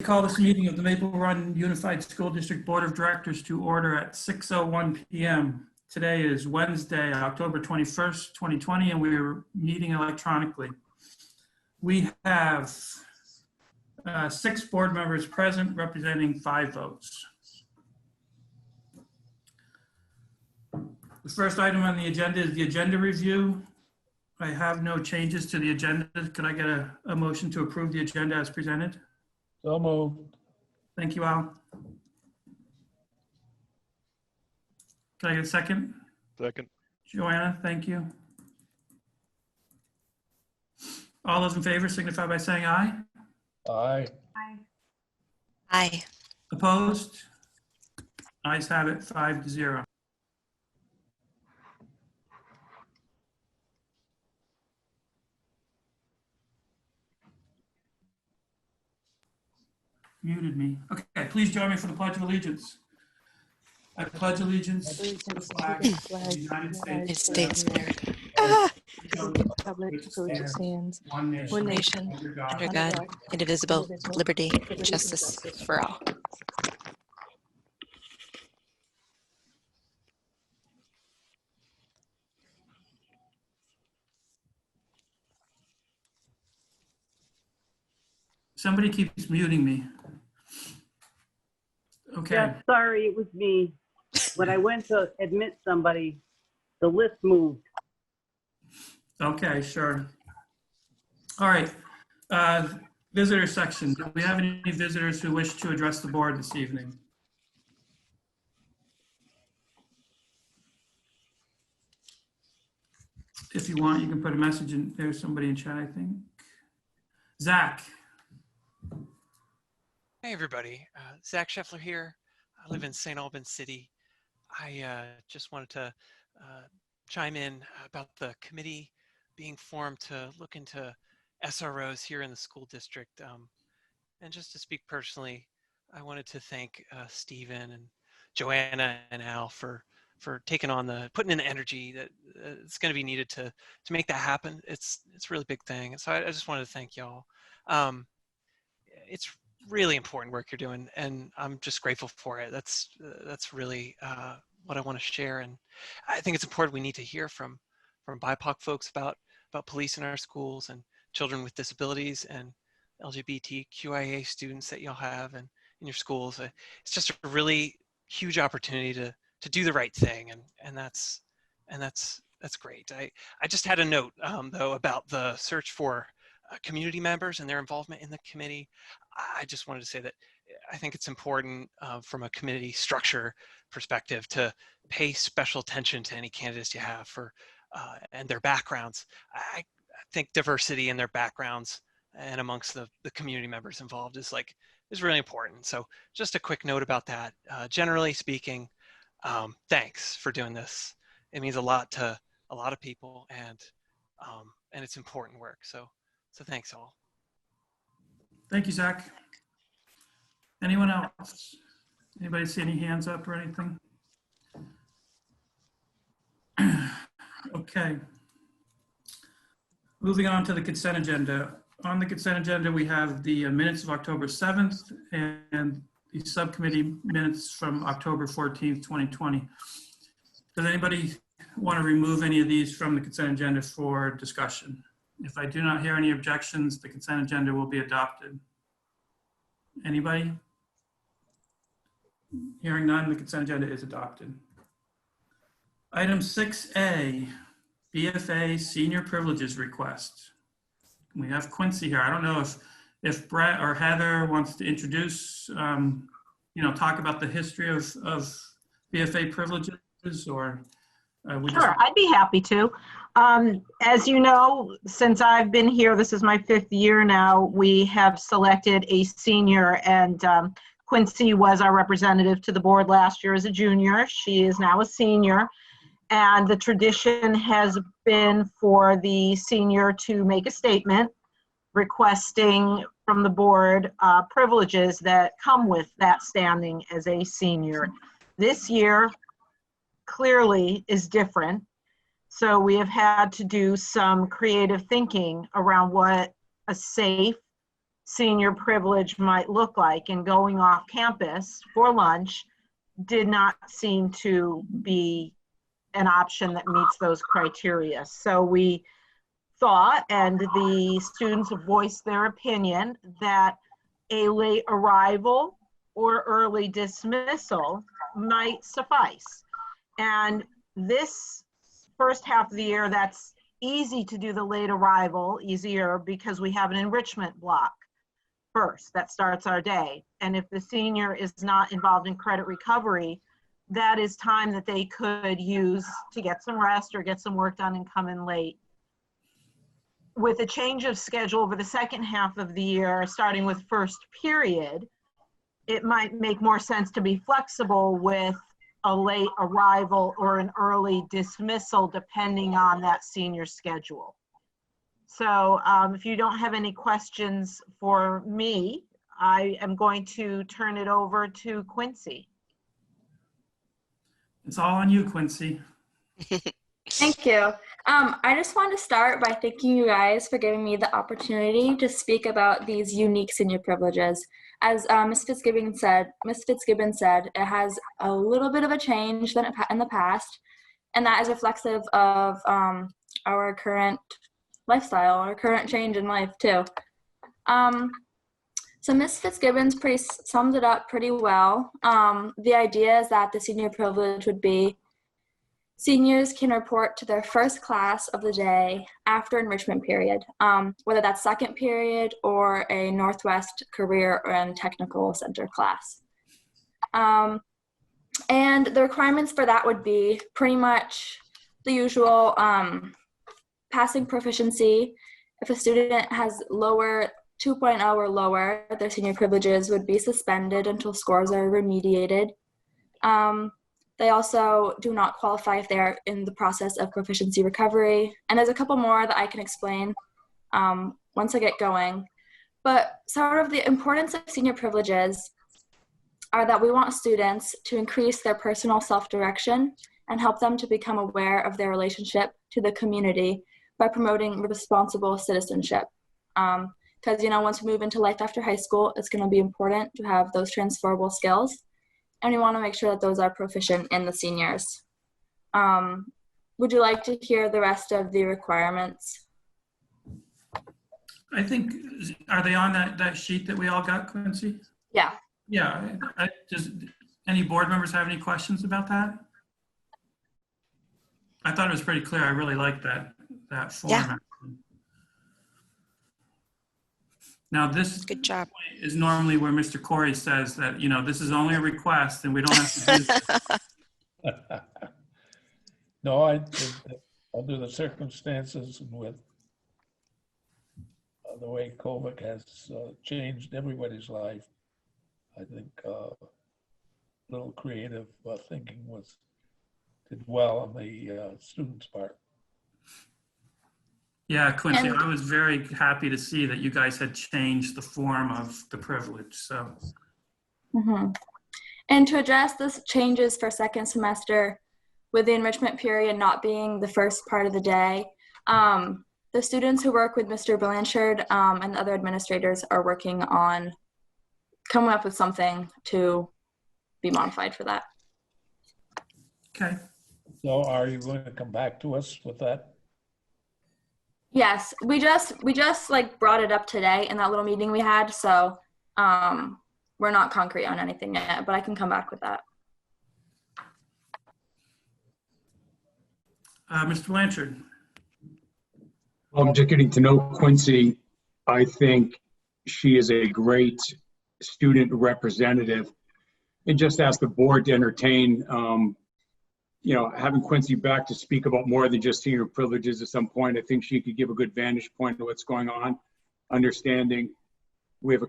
call this meeting of the Maple Run Unified School District Board of Directors to order at 6:01 p.m. Today is Wednesday, October 21st, 2020, and we are meeting electronically. We have 6 board members present, representing 5 votes. The first item on the agenda is the agenda review. I have no changes to the agenda. Could I get a motion to approve the agenda as presented? So moved. Thank you, Al. Can I get a second? Second. Joanna, thank you. All those in favor signify by saying aye. Aye. Aye. Opposed? Ayes have it, 5-0. Muted me. Okay, please join me for the Pledge of Allegiance. I pledge allegiance to the flag of the United States of America. Republic for which it stands, one One nation, nation, under God, under God, indivisible, with liberty and justice for all. Somebody keeps muting me. Okay. Yeah, sorry, it was me. When I went to admit somebody, the list moved. Okay, sure. All right. Visitor section. Do we have any visitors who wish to address the board this evening? If you want, you can put a message in. There's somebody in chat, I think. Zach. Hey everybody, Zach Scheffler here. I live in St. Albans City. I just wanted to chime in about the committee being formed to look into SROs here in the school district. And just to speak personally, I wanted to thank Stephen and Joanna and Al for taking on putting in the energy that it's going to be needed to make that happen. It's a really big thing. So I just wanted to thank y'all. It's really important work you're doing, and I'm just grateful for it. That's really what I want to share, and I think it's important. We need to hear from BIPOC folks about police in our schools and children with disabilities and LGBTQIA students that y'all have and in your schools. It's just a really huge opportunity to do the right thing, and that's great. I just had a note though about the search for community members and their involvement in the committee. I just wanted to say that I think it's important from a committee structure perspective to pay special attention to any candidates you have and their backgrounds. I think diversity in their backgrounds and amongst the community members involved is really important. So just a quick note about that. Generally speaking, thanks for doing this. It means a lot to a lot of people, and it's important work. So thanks all. Thank you, Zach. Anyone else? Anybody see any hands up or anything? Okay. Moving on to the consent agenda. On the consent agenda, we have the minutes of October 7th and the subcommittee minutes from October 14th, 2020. Does anybody want to remove any of these from the consent agenda for discussion? If I do not hear any objections, the consent agenda will be adopted. Anybody? Hearing none, the consent agenda is adopted. Item 6A, BFA senior privileges request. We have Quincy here. I don't know if Brett or Heather wants to introduce, talk about the history of BFA privileges, or Sure, I'd be happy to. As you know, since I've been here, this is my 5th year now, we have selected a senior, and Quincy was our representative to the board last year as a junior. She is now a senior, and the tradition has been for the senior to make a statement requesting from the board privileges that come with that standing as a senior. This year clearly is different. So we have had to do some creative thinking around what a safe, senior privilege might look like, and going off campus for lunch did not seem to be an option that meets those criteria. So we thought, and the students voiced their opinion, that a late arrival or early dismissal might suffice. And this first half of the year, that's easy to do the late arrival, easier because we have an enrichment block first that starts our day. And if the senior is not involved in credit recovery, that is time that they could use to get some rest or get some work done and come in late. With a change of schedule over the second half of the year, starting with first period, it might make more sense to be flexible with a late arrival or an early dismissal, depending on that senior schedule. So if you don't have any questions for me, I am going to turn it over to Quincy. It's all on you, Quincy. Thank you. I just want to start by thanking you guys for giving me the opportunity to speak about these unique senior privileges. As Ms. Fitzgibbon said, it has a little bit of a change than in the past, and that is reflexive of our current lifestyle, our current change in life too. So Ms. Fitzgibbon summed it up pretty well. The idea is that the senior privilege would be seniors can report to their first class of the day after enrichment period, whether that's second period or a Northwest Career and Technical Center class. And the requirements for that would be pretty much the usual passing proficiency. If a student has 2.0 or lower, their senior privileges would be suspended until scores are remediated. They also do not qualify if they're in the process of proficiency recovery. And there's a couple more that I can explain once I get going. But sort of the importance of senior privileges are that we want students to increase their personal self-direction and help them to become aware of their relationship to the community by promoting responsible citizenship. Because, once we move into life after high school, it's going to be important to have those transferable skills. And we want to make sure that those are proficient in the seniors. Would you like to hear the rest of the requirements? I think, are they on that sheet that we all got, Quincy? Yeah. Yeah. Does any board members have any questions about that? I thought it was pretty clear. I really like that format. Yeah. Now, this Good job. is normally where Mr. Corey says that, this is only a request and we don't have to do this. No, under the circumstances and with the way COVID has changed everybody's life, I think a little creative thinking did well on the students' part. Yeah, Quincy, I was very happy to see that you guys had changed the form of the privilege, so. Mm-hmm. And to address the changes for second semester with the enrichment period not being the first part of the day, the students who work with Mr. Blanchard and the other administrators are working on coming up with something to be modified for that. Okay. So are you going to come back to us with that? Yes, we just brought it up today in that little meeting we had, so we're not concrete on anything yet, but I can come back with that. Mr. Blanchard. Just getting to know Quincy, I think she is a great student representative, and just ask the board to entertain having Quincy back to speak about more than just senior privileges at some point. I think she could give a good vantage point to what's going on, understanding we have a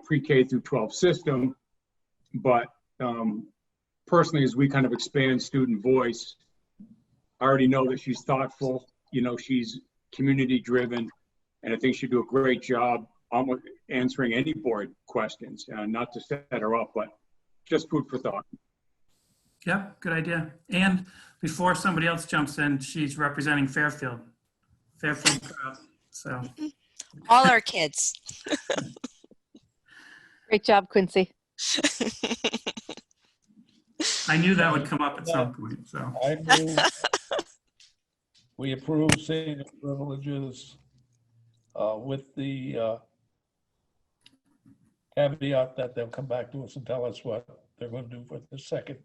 pre-K through 12 system, but personally, as we kind of expand student voice, I already know that she's thoughtful, she's community driven, and I think she'd do a great job almost answering any board questions, not to set her up, but just food for thought. Yep, good idea. And before somebody else jumps in, she's representing Fairfield crowd. So All our kids. Great job, Quincy. I knew that would come up at some point, so. I move we approve senior privileges with the caveat that they'll come back to us and tell us what they're going to do for the second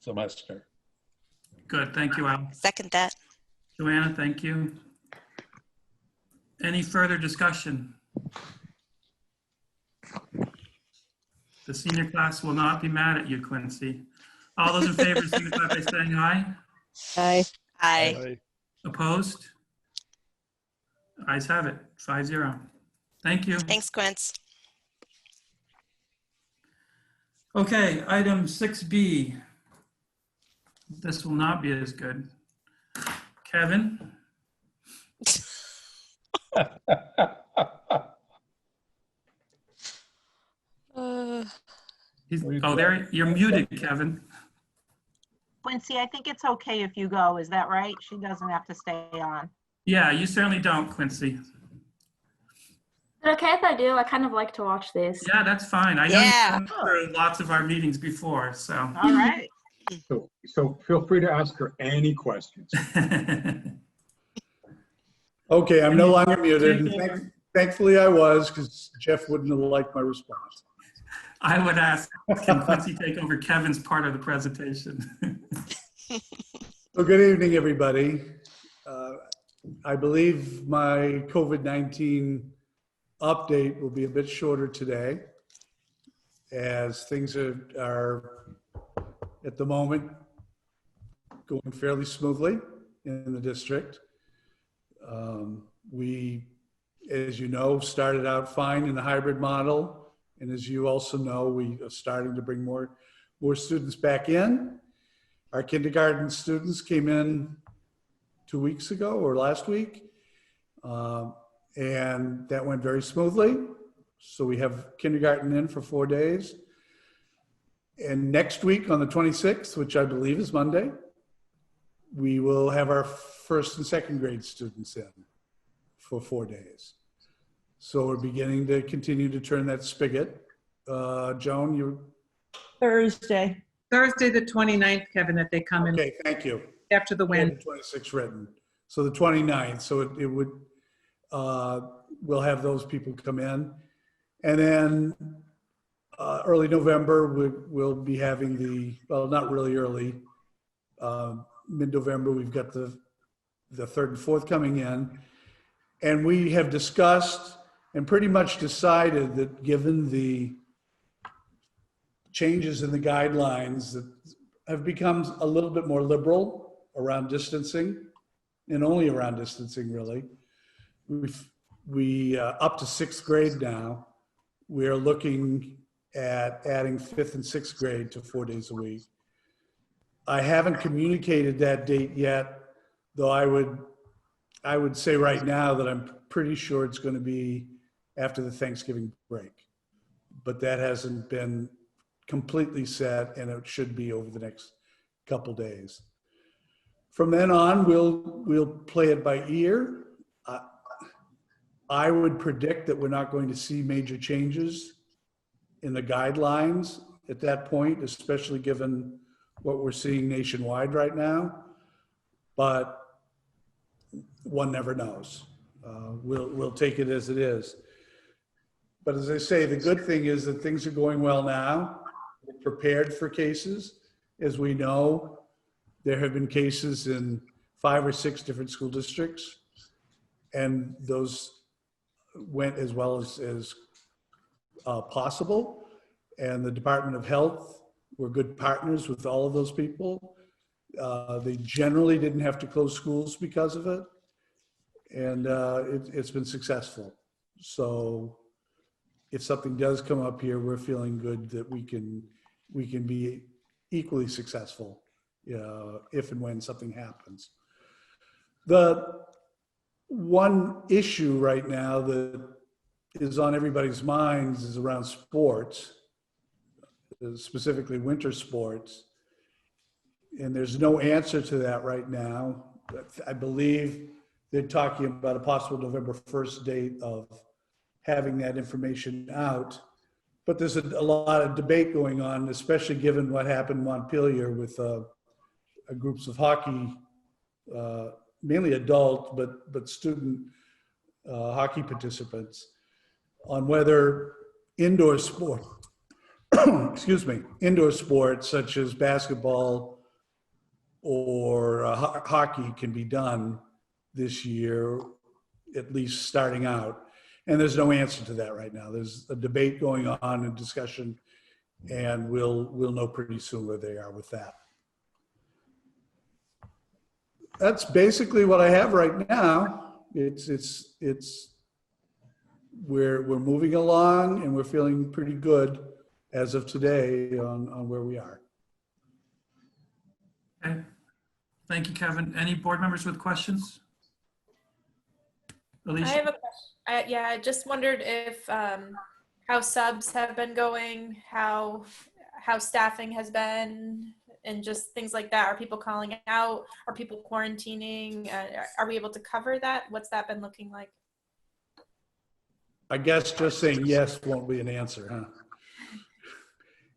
semester. Good, thank you, Al. Second that. Joanna, thank you. Any further discussion? The senior class will not be mad at you, Quincy. All those in favor, signify by saying aye. Aye. Aye. Opposed? Ayes have it, 5-0. Thank you. Thanks, Quince. Okay, item 6B. This will not be as good. Kevin? Oh, there, you're muted, Kevin. Quincy, I think it's okay if you go. Is that right? She doesn't have to stay on. Yeah, you certainly don't, Quincy. Is it okay if I do? I kind of like to watch these. Yeah, that's fine. I know Yeah. you've been through lots of our meetings before, so. All right. So feel free to ask her any questions. Okay, I'm no longer muted. And thankfully I was, because Jeff wouldn't have liked my response. I would ask, can Quincy take over Kevin's part of the presentation? So good evening, everybody. I believe my COVID-19 update will be a bit shorter today, as things are at the moment going fairly smoothly in the district. We, as you know, started out fine in the hybrid model. And as you also know, we are starting to bring more students back in. Our kindergarten students came in 2 weeks ago or last week. And that went very smoothly. So we have kindergarten in for 4 days. And next week on the 26th, which I believe is Monday, we will have our first and second grade students in for 4 days. So we're beginning to continue to turn that spigot. Joan, you? Thursday the 29th, Kevin, that they come in Okay, thank you. after the win. 26 written. So the 29th, so it would, we'll have those people come in. And then early November, we'll be having the, well, not really early, mid-November, we've got the third and fourth coming in. And we have discussed and pretty much decided that given the changes in the guidelines that have become a little bit more liberal around distancing, and only around distancing really, we up to 6th grade now, we are looking at adding 5th and 6th grade to 4 days a week. I haven't communicated that date yet, though I would say right now that I'm pretty sure it's going to be after the Thanksgiving break, but that hasn't been completely set, and it should be over the next couple days. From then on, we'll play it by ear. I would predict that we're not going to see major changes in the guidelines at that point, especially given what we're seeing nationwide right now, but one never knows. We'll take it as it is. But as I say, the good thing is that things are going well now. We're prepared for cases. As we know, there have been cases in 5 or 6 different school districts, and those went as well as possible. And the Department of Health were good partners with all of those people. They generally didn't have to close schools because of it. And it's been successful. So if something does come up here, we're feeling good that we can be equally successful if and when something happens. The one issue right now that is on everybody's minds is around sports, specifically winter sports. And there's no answer to that right now. I believe they're talking about a possible November 1st date of having that information out. But there's a lot of debate going on, especially given what happened in Montpelier with groups of hockey, mainly adult, but student hockey participants, on whether indoor sport, excuse me, indoor sports such as basketball or hockey can be done this year, at least starting out. And there's no answer to that right now. There's a debate going on and discussion, and we'll know pretty soon where they are with that. That's basically what I have right now. We're moving along, and we're feeling pretty good as of today on where we are. Okay. Thank you, Kevin. Any board members with questions? Alicia? I have a question. Yeah, I just wondered if how subs have been going, how staffing has been, and just things like that. Are people calling out? Are people quarantining? Are we able to cover that? What's that been looking like? I guess just saying yes won't be an answer,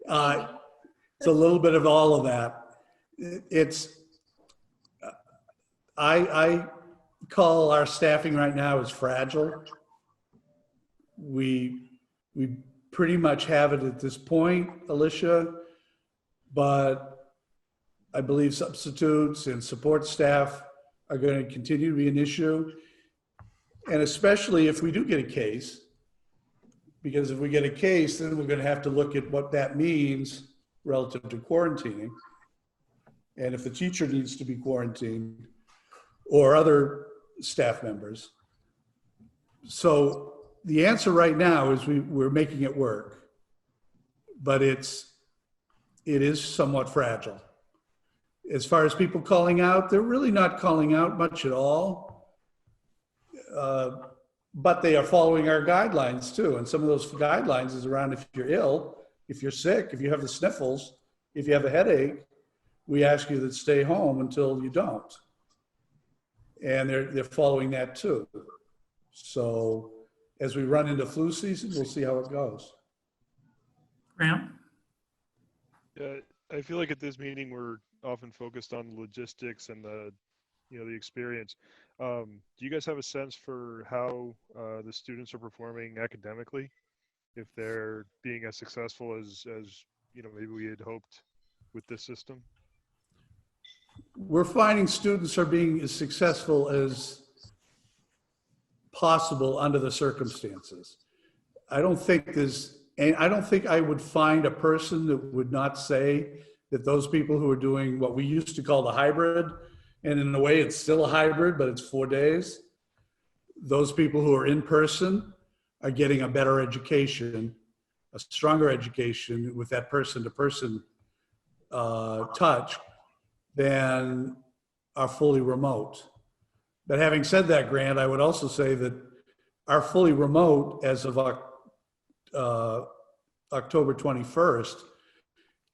huh? It's a little bit of all of that. I call our staffing right now as fragile. We pretty much have it at this point, Alicia, but I believe substitutes and support staff are going to continue to be an issue. And especially if we do get a case, because if we get a case, then we're going to have to look at what that means relative to quarantining. And if the teacher needs to be quarantined or other staff members. So the answer right now is we're making it work, but it is somewhat fragile. As far as people calling out, they're really not calling out much at all. But they are following our guidelines too. And some of those guidelines is around if you're ill, if you're sick, if you have the sniffles, if you have a headache, we ask you to stay home until you don't. And they're following that too. So as we run into flu season, we'll see how it goes. Graham? Yeah, I feel like at this meeting, we're often focused on logistics and the experience. Do you guys have a sense for how the students are performing academically? If they're being as successful as maybe we had hoped with this system? We're finding students are being as successful as possible under the circumstances. I don't think I would find a person that would not say that those people who are doing what we used to call the hybrid, and in a way it's still a hybrid, but it's 4 days. Those people who are in person are getting a better education, a stronger education with that person-to-person touch than are fully remote. But having said that, Grant, I would also say that our fully remote as of October 21st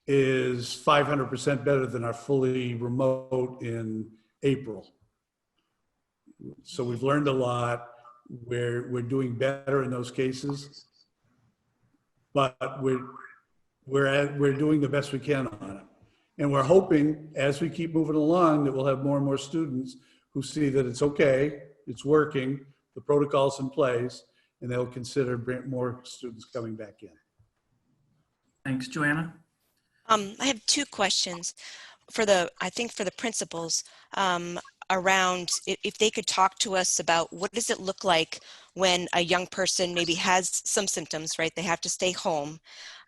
is 500% better than our fully remote in April. So we've learned a lot. We're doing better in those cases, but we're doing the best we can on it. And we're hoping as we keep moving along that we'll have more and more students who see that it's okay, it's working, the protocol's in place, and they'll consider more students coming back in. Thanks. Joanna? I have two questions I think for the principals around if they could talk to us about what does it look like when a young person maybe has some symptoms, right? They have to stay home.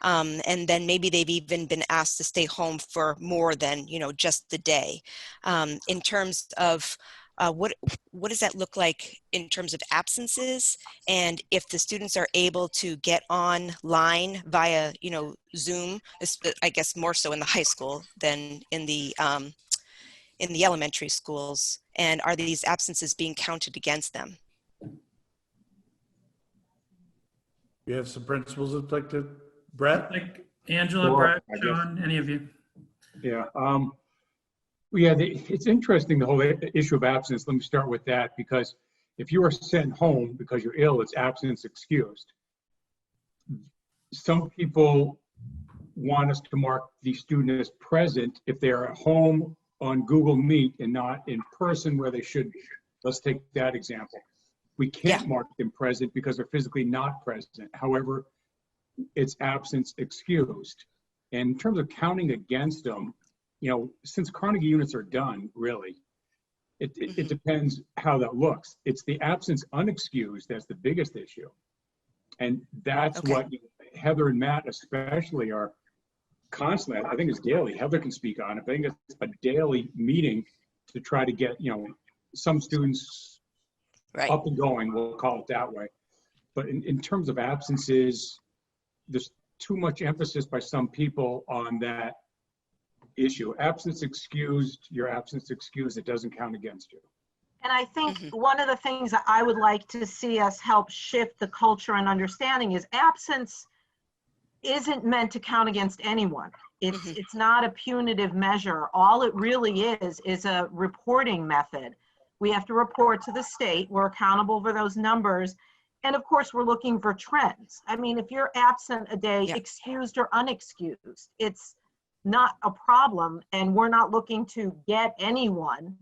And then maybe they've even been asked to stay home for more than, just the day. In terms of what does that look like in terms of absences? And if the students are able to get online via, Zoom, I guess more so in the high school than in the elementary schools, and are these absences being counted against them? You have some principals that like to, Brett? Like Angela, Sure, Brett, I guess. John, any of you? Yeah. It's interesting, the whole issue of absence. Let me start with that, because If you are sent home because you're ill, it's absence excused. Some people want us to mark the student as present if they are at home on Google Meet and not in person where they should be. Let's take that example. We can't mark them present because they're physically not present. However, it's absence excused. And in terms of counting against them, you know, since Carnegie units are done, really, it depends how that looks. It's the absence unexcused that's the biggest issue. And that's what Heather and Matt especially are constantly, I think it's daily, Heather can speak on it, I think it's a daily meeting to try to get, you know, some students up and going, we'll call it that way. But in terms of absences, there's too much emphasis by some people on that issue. Absence excused, your absence excused, it doesn't count against you. And I think one of the things that I would like to see us help shift the culture and understanding is absence isn't meant to count against anyone. It's not a punitive measure. All it really is a reporting method. We have to report to the state. We're accountable for those numbers. And of course, we're looking for trends. I mean, if you're absent a day, excused or unexcused, it's not a problem. And we're not looking to get anyone.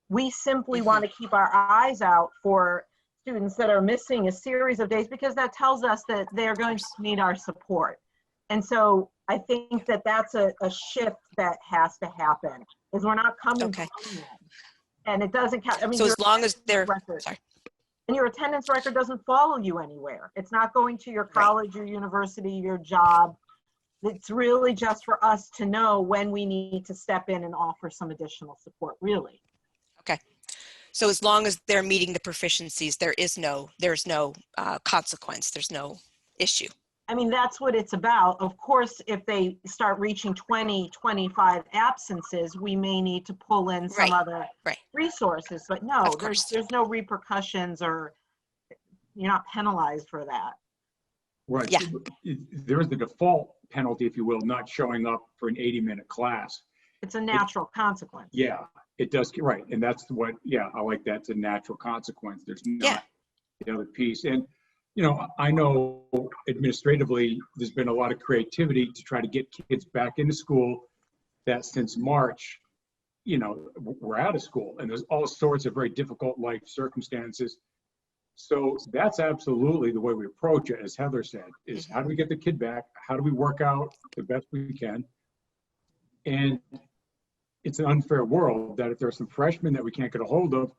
We simply want to keep our eyes out for students that are missing a series of days, because that tells us that they're going to need our support. And so I think that that's a shift that has to happen, is we're not coming to anyone. And it doesn't count. I mean, so as long as they're, sorry. And your attendance record doesn't follow you anywhere. It's not going to your college, your university, your job. It's really just for us to know when we need to step in and offer some additional support, really. Okay. So as long as they're meeting the proficiencies, there's no consequence. There's no issue. I mean, that's what it's about. Of course, if they start reaching 20, 25 absences, we may need to pull in some other resources. But no, there's no repercussions, or you're not penalized for that. Right. Yeah. There is the default penalty, if you will, not showing up for an 80-minute class. It's a natural consequence. Yeah, it does. Right. And that's what, I like that. It's a natural consequence. There's not the other piece. And, you know, I know administratively, there's been a lot of creativity to try to get kids back into school that since March, you know, we're out of school, and there's all sorts of very difficult life circumstances. So that's absolutely the way we approach it, as Heather said, is how do we get the kid back? How do we work out the best we can? And it's an unfair world that if there are some freshmen that we can't get a hold of,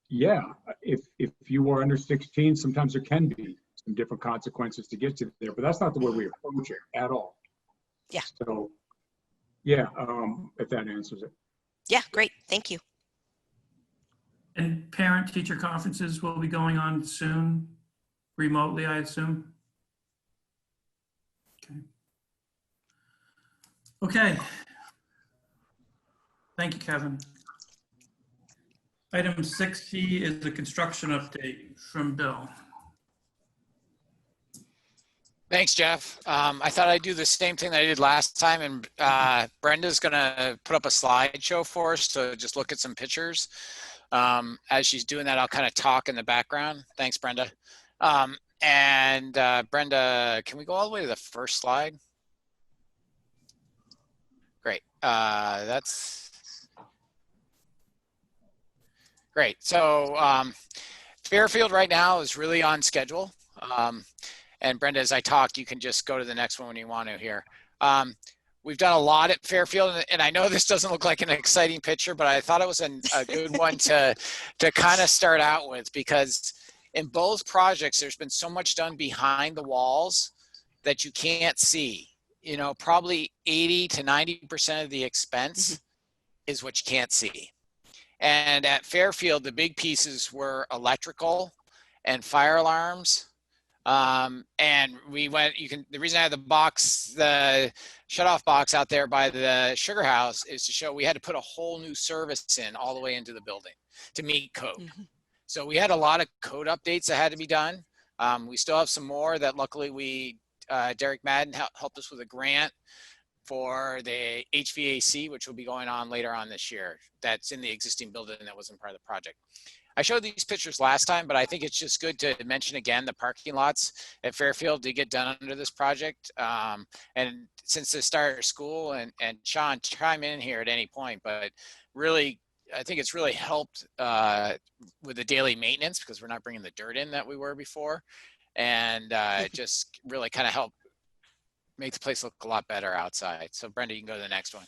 if you are under 16, sometimes there can be some different consequences to get you there, but that's not the way we approach it at all. Yeah. So, if that answers it. Yeah, great. Thank you. And parent-teacher conferences will be going on soon, remotely, I assume? Okay. Thank you, Kevin. Item 6C is the construction update from Bill. Thanks, Jeff. I thought I'd do the same thing that I did last time, and Brenda's gonna put up a slideshow for us to just look at some pictures. As she's doing that, I'll kind of talk in the background. Thanks, Brenda. Brenda, can we go all the way to the first slide? Great. That's great. So Fairfield right now is really on schedule. And Brenda, as I talk, you can just go to the next one when you want to here. We've done a lot at Fairfield, and I know this doesn't look like an exciting picture, but I thought it was a good one to kind of start out with, because in both projects, there's been so much done behind the walls that you can't see. You know, probably 80 to 90% of the expense is what you can't see. And at Fairfield, the big pieces were electrical and fire alarms. And we went, the reason I had the shut-off box out there by the sugar house is to show we had to put a whole new service in all the way into the building to meet code. So we had a lot of code updates that had to be done. We still have some more that luckily Derek Madden helped us with a grant for the HVAC, which will be going on later on this year. That's in the existing building that wasn't part of the project. I showed these pictures last time, but I think it's just good to mention again, the parking lots at Fairfield did get done under this project. And since the start of school, and Sean, chime in here at any point, but really, I think it's really helped with the daily maintenance because we're not bringing the dirt in that we were before. And it just really kind of helped make the place look a lot better outside. So Brenda, you can go to the next one.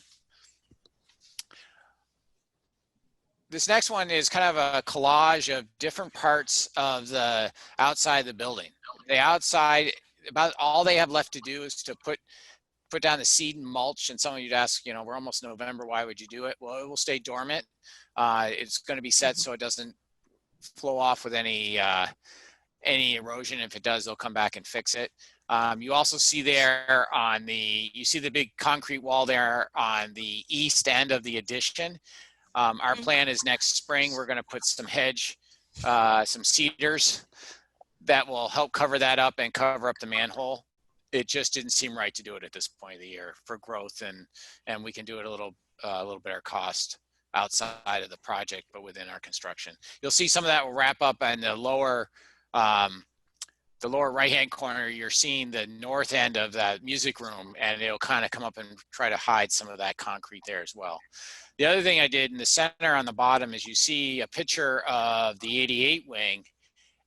This next one is kind of a collage of different parts of the outside of the building. The outside, about all they have left to do is to put down the seed and mulch. And some of you'd ask, you know, we're almost November, why would you do it? Well, it will stay dormant. It's going to be set so it doesn't flow off with any erosion. If it does, they'll come back and fix it. You also see there you see the big concrete wall there on the east end of the addition. Our plan is next spring, we're going to put some hedge, some cedars that will help cover that up and cover up the manhole. It just didn't seem right to do it at this point of the year for growth, and we can do it a little better cost outside of the project, but within our construction. You'll see some of that will wrap up in the lower right-hand corner. You're seeing the north end of that music room, and it'll kind of come up and try to hide some of that concrete there as well. The other thing I did in the center on the bottom is you see a picture of the 88 wing,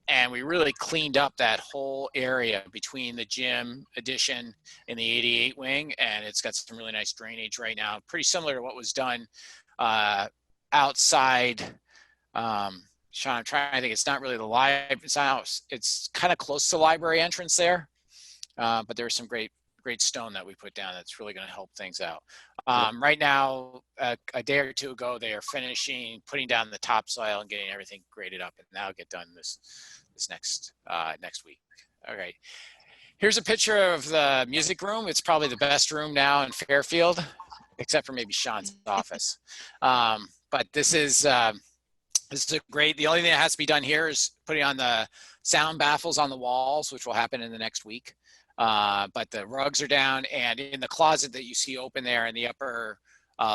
and we really cleaned up that whole area between the gym addition and the 88 wing, and it's got some really nice drainage right now, pretty similar to what was done outside. Sean, I'm trying to think, it's not really the library, it's kind of close to the library entrance there, but there's some great stone that we put down that's really going to help things out. Right now, a day or two ago, they are finishing putting down the topsoil and getting everything graded up, and that'll get done this next week. All right. Here's a picture of the music room. It's probably the best room now in Fairfield, except for maybe Sean's office. But this is great. The only thing that has to be done here is putting on the sound baffles on the walls, which will happen in the next week. But the rugs are down, and in the closet that you see open there in the upper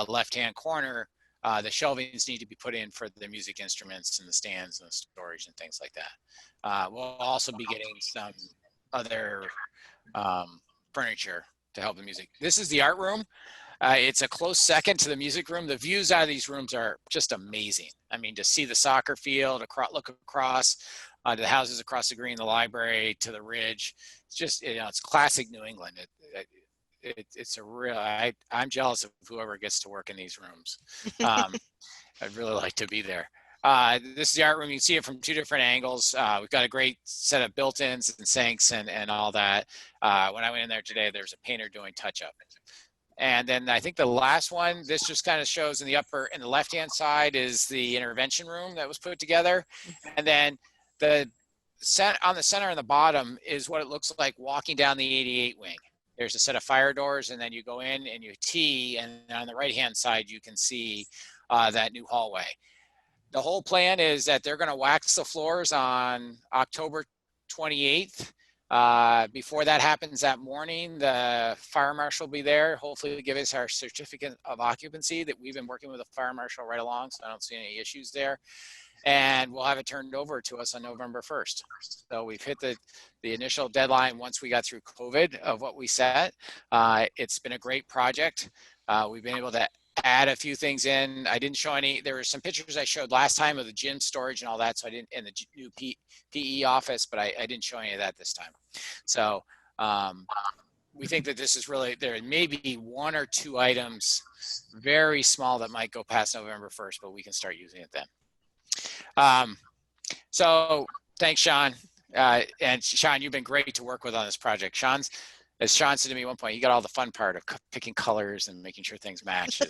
left-hand corner, the shelvings need to be put in for the music instruments and the stands and the storage and things like that. We'll also be getting some other furniture to help the music. This is the art room. It's a close second to the music room. The views out of these rooms are just amazing. I mean, to see the soccer field, look across to the houses across the green, the library, to the ridge. It's just, you know, it's classic New England. It's a real, I'm jealous of whoever gets to work in these rooms. I'd really like to be there. This is the art room. You can see it from two different angles. We've got a great set of built-ins and sinks and all that. When I went in there today, there's a painter doing touch-up. And then I think the last one, this just kind of shows in the left-hand side is the intervention room that was put together. And then on the center and the bottom is what it looks like walking down the 88 wing. There's a set of fire doors, and then you go in and you tee, and on the right-hand side, you can see that new hallway. The whole plan is that they're going to wax the floors on October 28th. Before that happens that morning, the fire marshal will be there, hopefully give us our certificate of occupancy that we've been working with the fire marshal right along, so I don't see any issues there. And we'll have it turned over to us on November 1st. So we've hit the initial deadline once we got through COVID of what we set. It's been a great project. We've been able to add a few things in. I didn't show any, there were some pictures I showed last time of the gym storage and all that, so I didn't, in the new PE office, but I didn't show any of that this time. So we think that this is really, there may be one or two items, very small, that might go past November 1st, but we can start using it then. So thanks, Sean. And Sean, you've been great to work with on this project. As Sean said to me at one point, you got all the fun part of picking colors and making sure things match.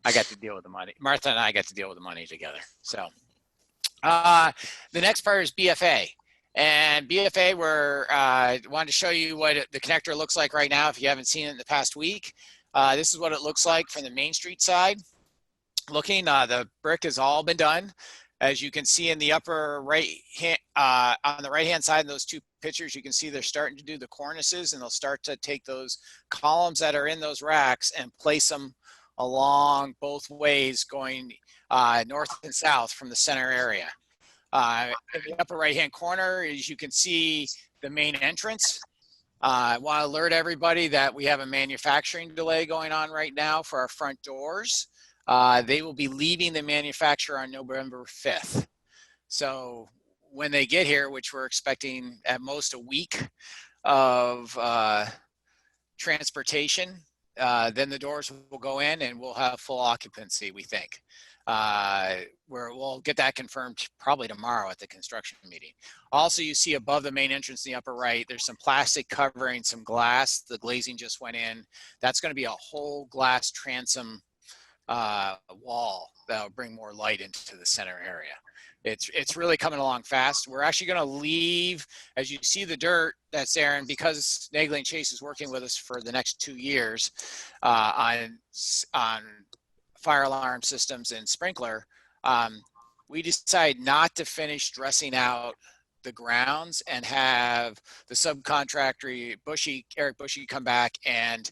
I got to deal with the money. Martha and I got to deal with the money together. So the next part is BFA. And BFA, wanted to show you what the connector looks like right now if you haven't seen it in the past week. This is what it looks like from the Main Street side. Looking, the brick has all been done. As you can see in the upper right hand, on the right hand side of those two pictures, you can see they're starting to do the cornices, and they'll start to take those columns that are in those racks and place them along both ways going north and south from the center area. In the upper right hand corner, as you can see, the main entrance. I want to alert everybody that we have a manufacturing delay going on right now for our front doors. They will be leaving the manufacturer on November 5th. So when they get here, which we're expecting at most a week of transportation, then the doors will go in and we'll have full occupancy, we think. We'll get that confirmed probably tomorrow at the construction meeting. Also, you see above the main entrance in the upper right, there's some plastic covering some glass. The glazing just went in. That's going to be a whole glass transom wall that'll bring more light into the center area. It's really coming along fast. We're actually going to leave, as you see the dirt that's there, and because Nagley and Chase is working with us for the next 2 years on fire alarm systems and sprinkler, we decided not to finish dressing out the grounds and have the subcontractor Eric Bushy come back and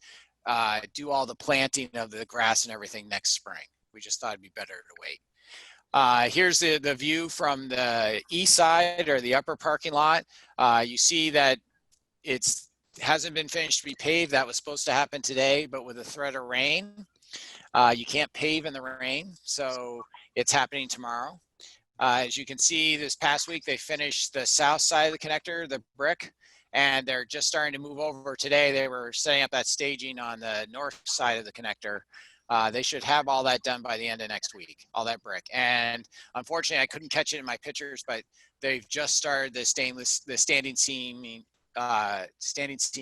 do all the planting of the grass and everything next spring. We just thought it'd be better to wait. Here's the view from the east side, or the upper parking lot. You see that it hasn't been finished to be paved. That was supposed to happen today, but with the threat of rain, you can't pave in the rain, so it's happening tomorrow. As you can see, this past week, they finished the south side of the connector, the brick, and they're just starting to move over today. They were setting up that staging on the north side of the connector. They should have all that done by the end of next week, all that brick. And unfortunately, I couldn't catch it in my pictures, but they've just started the standing seam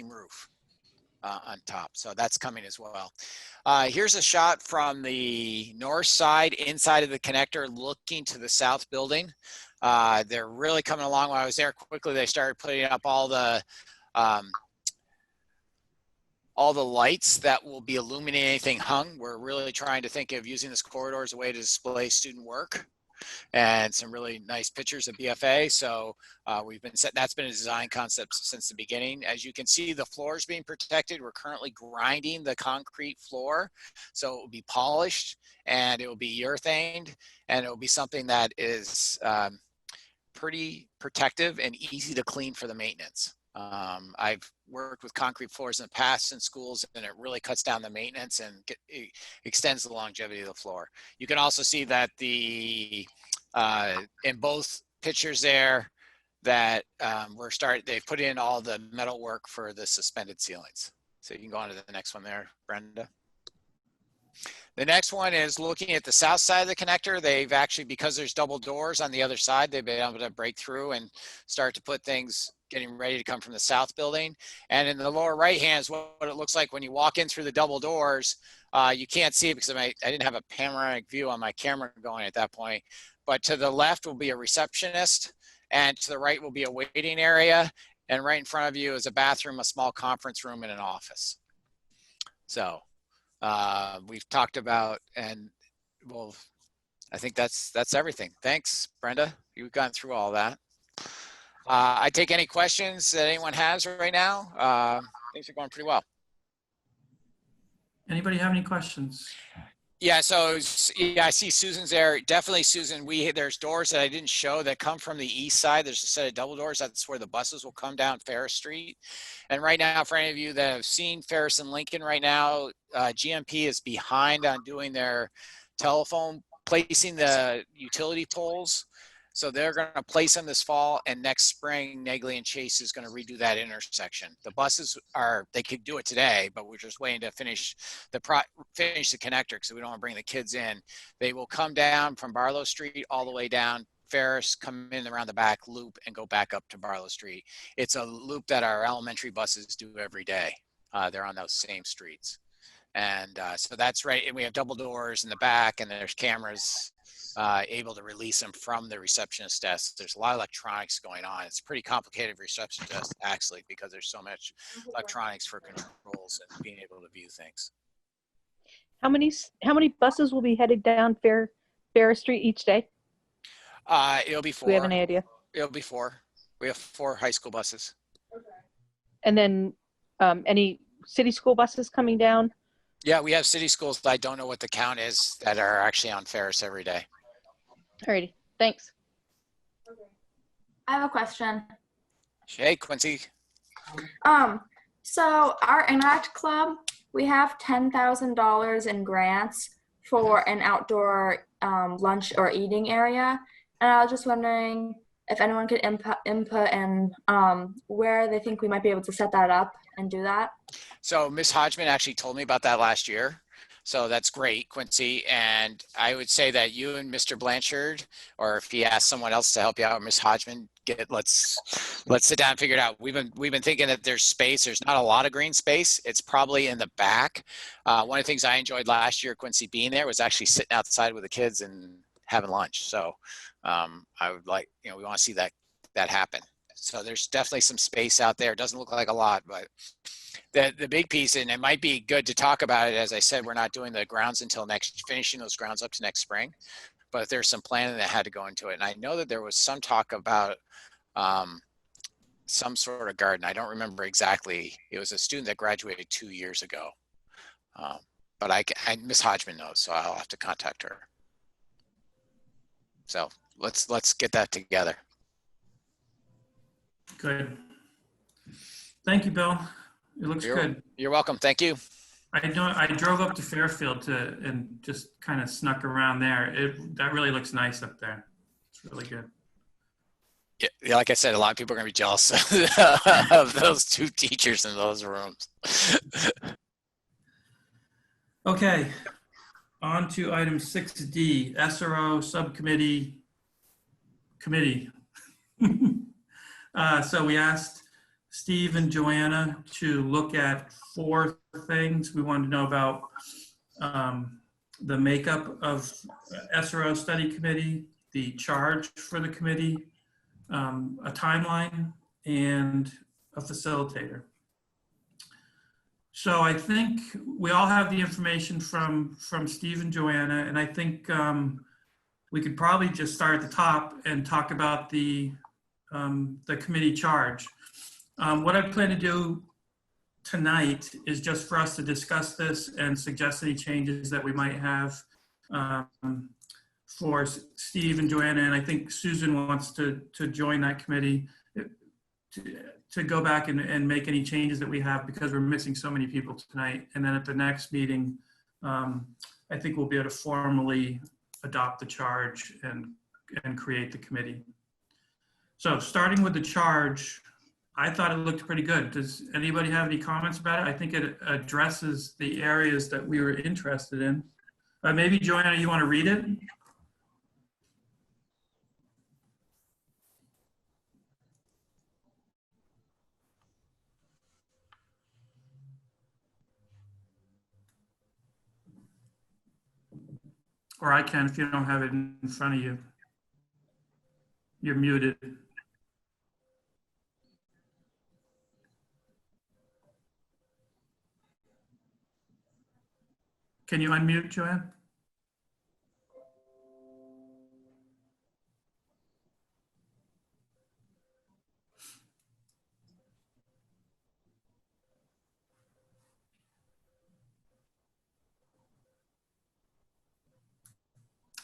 roof on top. So that's coming as well. Here's a shot from the north side, inside of the connector, looking to the south building. They're really coming along. When I was there quickly, they started putting up all the lights that will be illuminating anything hung. We're really trying to think of using this corridor as a way to display student work and some really nice pictures of BFA. So that's been a design concept since the beginning. As you can see, the floor is being protected. We're currently grinding the concrete floor, so it will be polished and it will be urethaned, and it will be something that is pretty protective and easy to clean for the maintenance. I've worked with concrete floors in the past in schools, and it really cuts down the maintenance and it extends the longevity of the floor. You can also see that in both pictures there that they've put in all the metal work for the suspended ceilings. So you can go on to the next one there, Brenda. The next one is looking at the south side of the connector. They've actually, because there's double doors on the other side, they've been able to break through and start to put things getting ready to come from the south building. And in the lower right hand is what it looks like when you walk in through the double doors. You can't see it because I didn't have a panoramic view on my camera going at that point. But to the left will be a receptionist, and to the right will be a waiting area. And right in front of you is a bathroom, a small conference room, and an office. So we've talked about, and well, I think that's everything. Thanks, Brenda. You've gone through all that. I take any questions that anyone has right now. Things are going pretty well. Anybody have any questions? Yeah, so yeah, I see Susan's there. Definitely, Susan, there's doors that I didn't show that come from the east side. There's a set of double doors. That's where the buses will come down Ferris Street. And right now, for any of you that have seen Ferris and Lincoln right now, GMP is behind on doing their placing the utility poles. So they're going to place them this fall, and next spring, Nagley and Chase is going to redo that intersection. The buses they could do it today, but we're just waiting to finish the connector because we don't want to bring the kids in. They will come down from Barlow Street all the way down Ferris, come in around the back loop, and go back up to Barlow Street. It's a loop that our elementary buses do every day. They're on those same streets. And so that's right. And we have double doors in the back, and there's cameras able to release them from the receptionist desk. There's a lot of electronics going on. It's a pretty complicated reception desk, actually, because there's so much electronics for controls and being able to view things. How many buses will be headed down Ferris Street each day? It'll be Do we have four. any idea? It'll be four. We have 4 high school buses. And then any city school buses coming down? Yeah, we have city schools. I don't know what the count is that are actually on Ferris every day. Alrighty, thanks. I have a question. Hey, Quincy. So our Interact Club, we have $10,000 in grants for an outdoor lunch or eating area. And I was just wondering if anyone could input and where they think we might be able to set that up and do that. So Ms. Hodgman actually told me about that last year. So that's great, Quincy. And I would say that you and Mr. Blanchard, or if he asks someone else to help you out, Ms. Hodgman, let's sit down and figure it out. We've been thinking that there's space. There's not a lot of green space. It's probably in the back. One of the things I enjoyed last year, Quincy, being there, was actually sitting outside with the kids and having lunch. So I would like, we want to see that happen. So there's definitely some space out there. It doesn't look like a lot, but the big piece, and it might be good to talk about it, as I said, we're not doing the grounds until finishing those grounds up to next spring, but there's some planning that had to go into it. And I know that there was some talk about some sort of garden. I don't remember exactly. It was a student that graduated 2 years ago. But Ms. Hodgman knows, so I'll have to contact her. So let's get that together. Good. Thank you, Bill. It looks good. You're welcome. Thank you. I drove up to Fairfield and just kind of snuck around there. That really looks nice up there. It's really good. Yeah, like I said, a lot of people are going to be jealous of those 2 teachers in those rooms. Okay, on to item 6D, SRO Subcommittee Committee. So we asked Steve and Joanna to look at 4 things. We wanted to know about the makeup of SRO Study Committee, the charge for the committee, a timeline, and a facilitator. So I think we all have the information from Steve and Joanna, and I think we could probably just start at the top and talk about the committee charge. What I plan to do tonight is just for us to discuss this and suggest any changes that we might have for Steve and Joanna, and I think Susan wants to join that committee to go back and make any changes that we have, because we're missing so many people tonight. And then at the next meeting, I think we'll be able to formally adopt the charge and create the committee. So starting with the charge, I thought it looked pretty good. Does anybody have any comments about it? I think it addresses the areas that we were interested in. Maybe Joanna, you want to read it? Or I can if you don't have it in front of you. You're muted. Can you unmute, Joanne?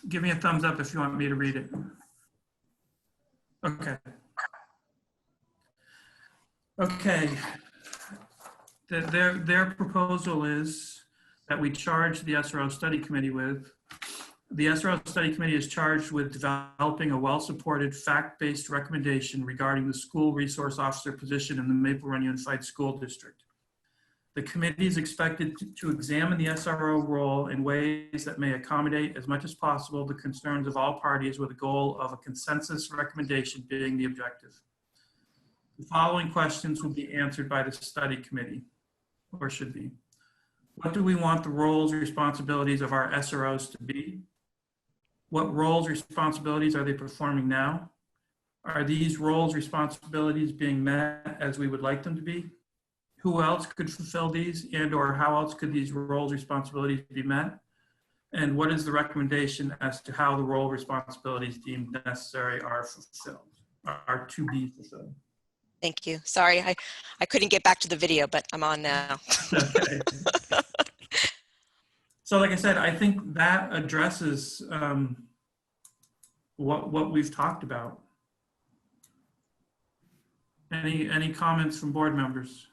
Give me a thumbs up if you want me to read it. Okay. Okay. Their proposal is that we charge the SRO Study Committee with. The SRO Study Committee is charged with developing a well-supported, fact-based recommendation regarding the school resource officer position in the Maple Run Unified School District. The committee is expected to examine the SRO role in ways that may accommodate as much as possible the concerns of all parties, with a goal of a consensus recommendation being the objective. The following questions will be answered by the study committee, or should be. What do we want the roles and responsibilities of our SROs to be? What roles and responsibilities are they performing now? Are these roles and responsibilities being met as we would like them to be? Who else could fulfill these, and or how else could these roles and responsibilities be met? And what is the recommendation as to how the role responsibilities deemed necessary are to be fulfilled? Thank you. Sorry, I couldn't get back to the video, but I'm on now. Okay. So like I said, I think that addresses what we've talked about. Any comments from board members?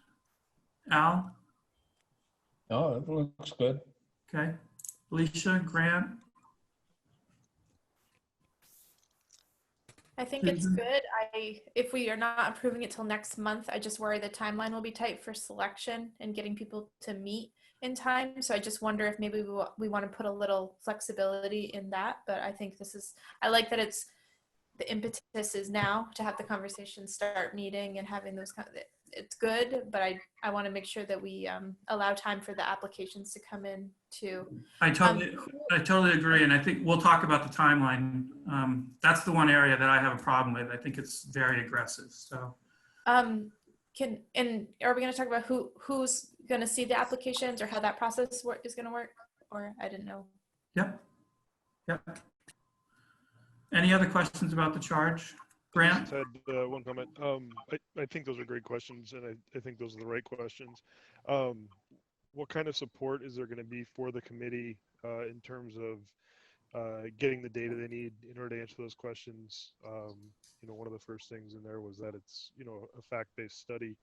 Al? No, it looks good. Okay. Alicia, Grant? I think it's good. If we are not approving it till next month, I just worry the timeline will be tight for selection and getting people to meet in time. So I just wonder if maybe we want to put a little flexibility in that. But I think I like that the impetus is now to have the conversation start meeting and having those it's good, but I want to make sure that we allow time for the applications to come in too. I totally agree, and I think we'll talk about the timeline. That's the one area that I have a problem with. I think it's very aggressive. So, are we going to talk about who's going to see the applications or how that process is going to work? Or I didn't know. Yep. Any other questions about the charge? Grant? I just had one comment. I think those are great questions, and I think those are the right questions. What kind of support is there going to be for the committee in terms of getting the data they need in order to answer those questions? One of the first things in there was that it's, a fact-based study.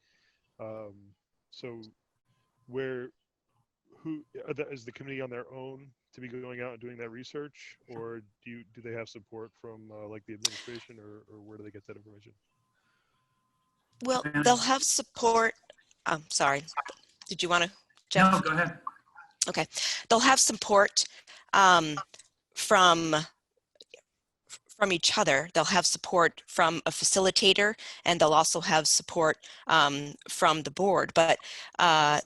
So is the committee on their own to be going out and doing that research, or do they have support from like the administration, or where do they get that information? Well, they'll have support. Sorry, did you want to, Jeff? No, go ahead. Okay, they'll have support from each other. They'll have support from a facilitator, and they'll also have support from the board. But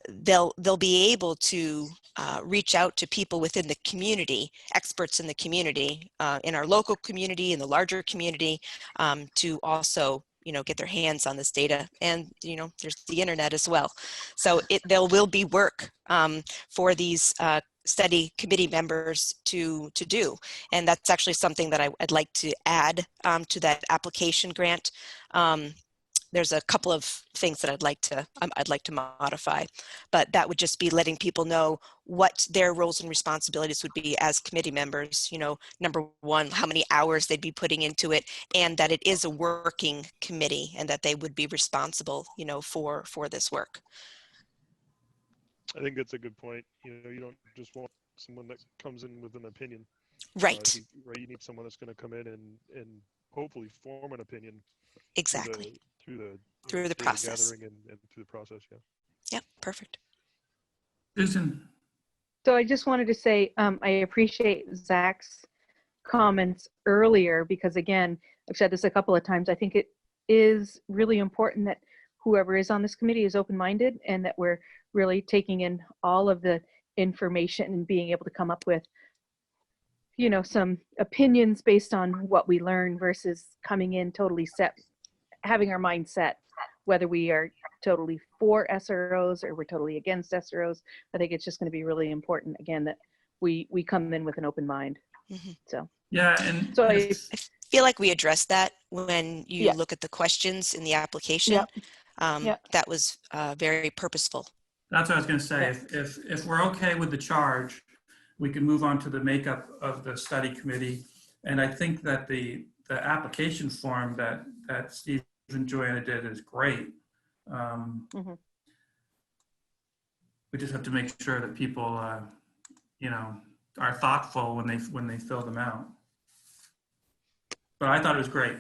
they'll be able to reach out to people within the community, experts in the community, in our local community, in the larger community, to also get their hands on this data. And there's the internet as well. So there will be work for these study committee members to do, and that's actually something that I'd like to add to that application grant. There's a couple of things that I'd like to modify, but that would just be letting people know what their roles and responsibilities would be as committee members. Number one, how many hours they'd be putting into it, and that it is a working committee, and that they would be responsible, for this work. I think that's a good point. You don't just want someone that comes in with an opinion. Right. You need someone that's going to come in and hopefully form an opinion. Exactly. Through the process. Gathering and through the process, yeah. Yep, perfect. Susan. So I just wanted to say I appreciate Zach's comments earlier, because again, I've said this a couple of times, I think it is really important that whoever is on this committee is open-minded, and that we're really taking in all of the information and being able to come up with some opinions based on what we learn, versus coming in totally set, having our mind set, whether we are totally for SROs or we're totally against SROs. I think it's just going to be really important, again, that we come in with an open mind. Mm-hmm. So yeah, and so I feel like we addressed that when you look at the questions in the application. That was very purposeful. That's what I was going to say. If we're okay with the charge, we can move on to the makeup of the study committee. And I think that the application form that Steve and Joanna did is great. We just have to make sure that people, are thoughtful when they fill them out. But I thought it was great.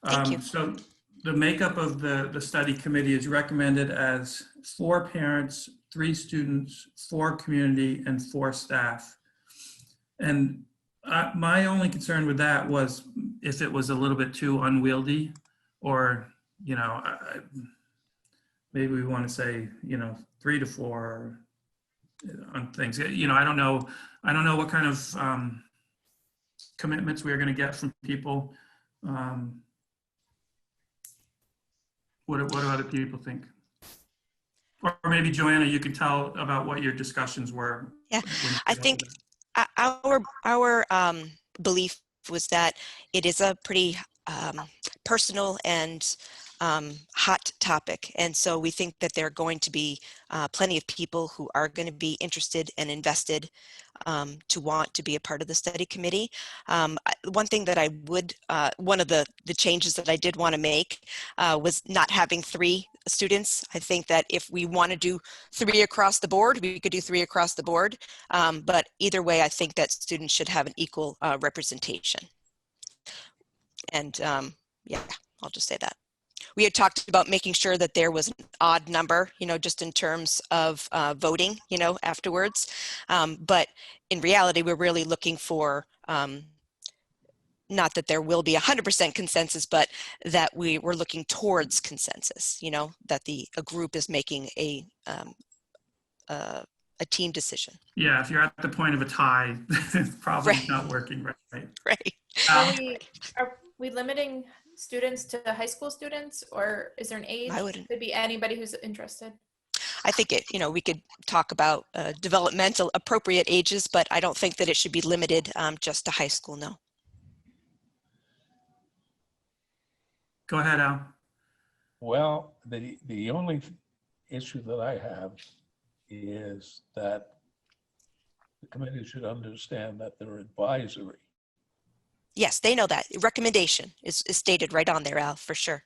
Thank you. So the makeup of the study committee is recommended as 4 parents, 3 students, 4 community, and 4 staff. And my only concern with that was if it was a little bit too unwieldy, or, maybe we want to say, 3 to 4 on things. I don't know what kind of commitments we are going to get from people. What do other people think? Or maybe Joanna, you can tell about what your discussions were. Yeah, I think Our belief was that it is a pretty personal and hot topic. And so we think that there are going to be plenty of people who are going to be interested and invested to want to be a part of the study committee. One thing that I would, one of the changes that I did want to make was not having 3 students. I think that if we want to do 3 across the board, we could do 3 across the board. But either way, I think that students should have an equal representation. And yeah, I'll just say that. We had talked about making sure that there was an odd number, you know, just in terms of voting, you know, afterwards. But in reality, we're really looking for, not that there will be 100% consensus, but that we were looking towards consensus, you know, that a group is making a team decision. Yeah, if you're at the point of a tie, it's probably not working right. Right. Are we limiting students to high school students, or is there an age? I wouldn't. Could be anybody who's interested. I think it, you know, we could talk about developmental appropriate ages, but I don't think that it should be limited just to high school, no. Go ahead, Al. Well, the only issue that I have is that the committee should understand that they're advisory. Yes, they know that. Recommendation is stated right on there, Al, for sure.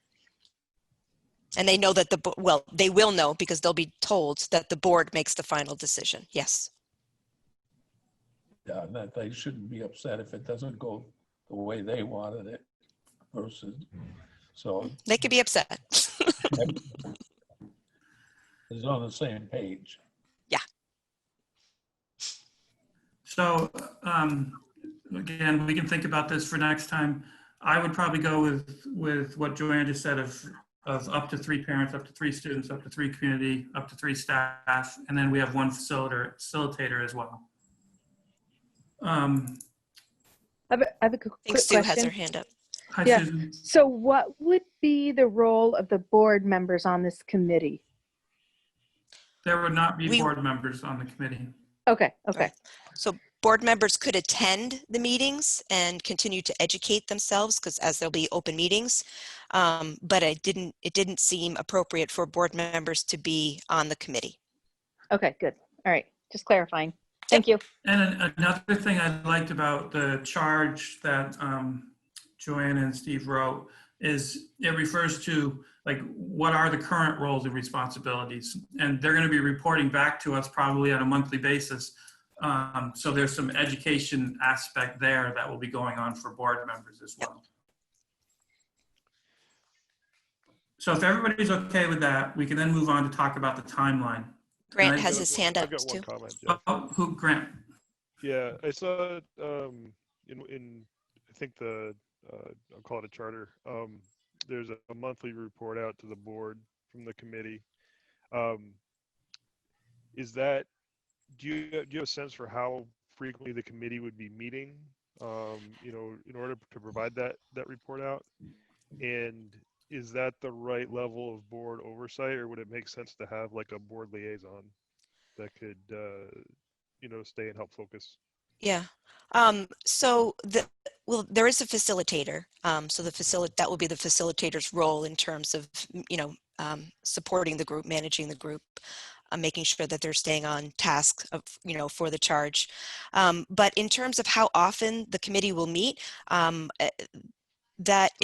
And they know that well, they will know because they'll be told that the board makes the final decision. Yes. Yeah, and that they shouldn't be upset if it doesn't go the way they wanted it versus, so. They could be upset. Is on the same page. Yeah. So again, we can think about this for next time. I would probably go with what Joanne just said of up to 3 parents, up to 3 students, up to 3 community, up to 3 staff, and then we have 1 facilitator as well. I have a quick I think Sue question. has her hand up. Hi, Yeah. Susan. So what would be the role of the board members on this committee? There would not be board members on the committee. Okay, okay. So board members could attend the meetings and continue to educate themselves because as there'll be open meetings, but it didn't seem appropriate for board members to be on the committee. Okay, good. All right, just clarifying. Thank you. And another thing I liked about the charge that Joanne and Steve wrote is it refers to like what are the current roles and responsibilities, and they're going to be reporting back to us probably on a monthly basis. So there's some education aspect there that will be going on for board members as well. So if everybody's okay with that, we can then move on to talk about the timeline. Grant has his hand up I've got too. one comment, Jeff. Oh, who, Grant? Yeah, I saw in I think I'll call it a charter. There's a monthly report out to the board from the committee. Do you have a sense for how frequently the committee would be meeting, you know, in order to provide that report out? And is that the right level of board oversight, or would it make sense to have like a board liaison that could, you know, stay and help focus? Yeah. So there is a facilitator. So that will be the facilitator's role in terms of, you know, supporting the group, managing the group, making sure that they're staying on task of, you know, for the charge. But in terms of how often the committee will meet, and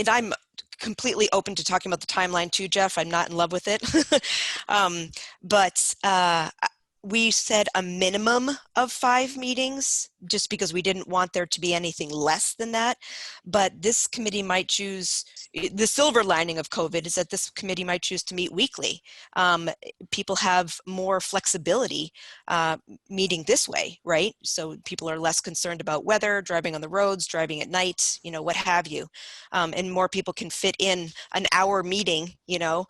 I'm completely open to talking about the timeline too, Jeff. I'm not in love with it. But we said a minimum of 5 meetings just because we didn't want there to be anything less than that. But this committee might choose, the silver lining of COVID is that this committee might choose to meet weekly. People have more flexibility meeting this way, right? So people are less concerned about weather, driving on the roads, driving at night, you know, what have you. And more people can fit in an hour meeting, you know,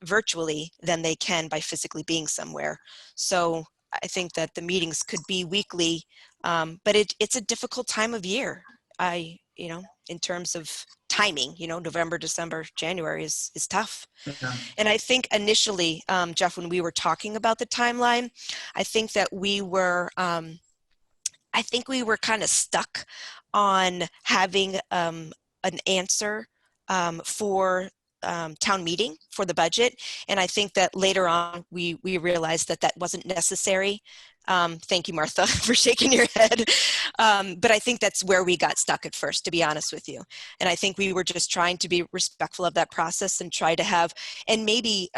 virtually than they can by physically being somewhere. So I think that the meetings could be weekly, but it's a difficult time of year. You know, in terms of timing, you know, November, December, January is tough. Yeah. And I think initially, Jeff, when we were talking about the timeline, I think that we were I think we were kind of stuck on having an answer for town meeting for the budget. And I think that later on, we realized that that wasn't necessary. Thank you, Martha, for shaking your head. But I think that's where we got stuck at first, to be honest with you. And I think we were just trying to be respectful of that process and try to have, and maybe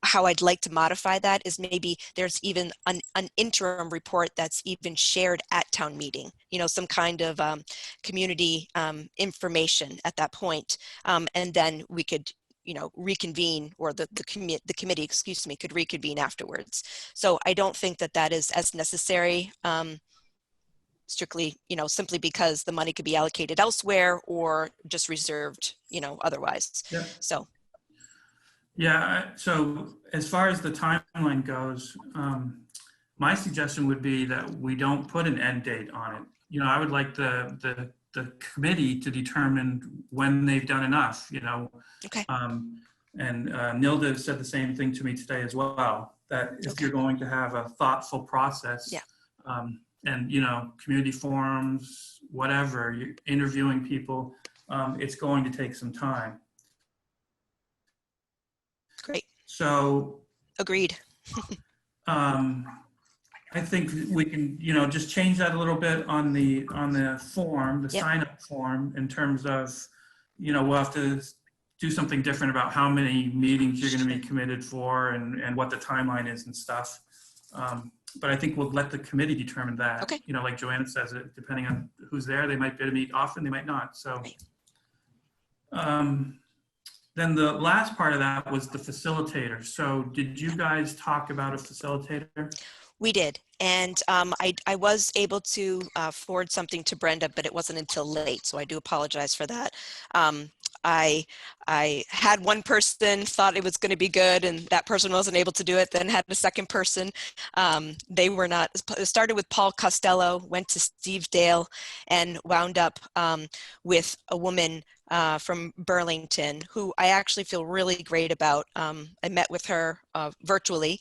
how I'd like to modify that is maybe there's even an interim report that's even shared at town meeting, you know, some kind of community information at that point. And then we could, you know, reconvene, or the committee, excuse me, could reconvene afterwards. So I don't think that that is as necessary, strictly, you know, simply because the money could be allocated elsewhere or just reserved, you know, otherwise. Yeah. So. Yeah, so as far as the timeline goes, my suggestion would be that we don't put an end date on it. You know, I would like the committee to determine when they've done enough, you know. Okay. And Nilda said the same thing to me today as well, that if you're going to have a thoughtful process, and, you know, community forums, whatever, you're interviewing people, it's going to take some time. Great. So. Agreed. I think we can, you know, just change that a little bit on the form, the sign up form, in terms of, you know, we'll have to do something different about how many meetings you're going to be committed for and what the timeline is and stuff. But I think we'll let the committee determine that. Okay. You know, like Joanna says, it depending on who's there, they might be able to meet often, they might not. So. Then the last part of that was the facilitator. So did you guys talk about a facilitator? We did. And I was able to forward something to Brenda, but it wasn't until late. So I do apologize for that. I had one person thought it was going to be good, and that person wasn't able to do it. Then had a second person. They were not. It started with Paul Costello, went to Steve Dale, and wound up with a woman from Burlington, who I actually feel really great about. I met with her virtually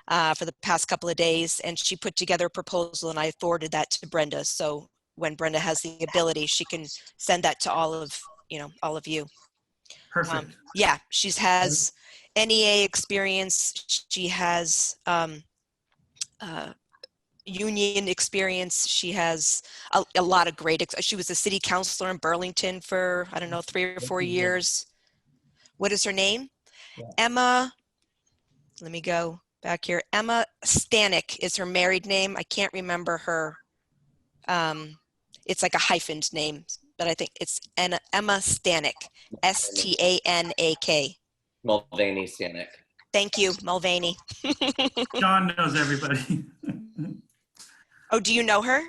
for the past couple of days, and she put together a proposal, and I forwarded that to Brenda. So when Brenda has the ability, she can send that to all of you. Perfect. Yeah, she has NEA experience. She has union experience. She has a lot of great, she was a city councilor in Burlington for, I don't know, 3 or 4 years. What is her name? Yeah. Emma, let me go back here. Emma Stanek is her married name. I can't remember her. It's like a hyphened name, but I think it's Emma Stanek, Stanek. Mulvaney Stanek. Thank you, Mulvaney. John knows everybody. Oh, do you know her?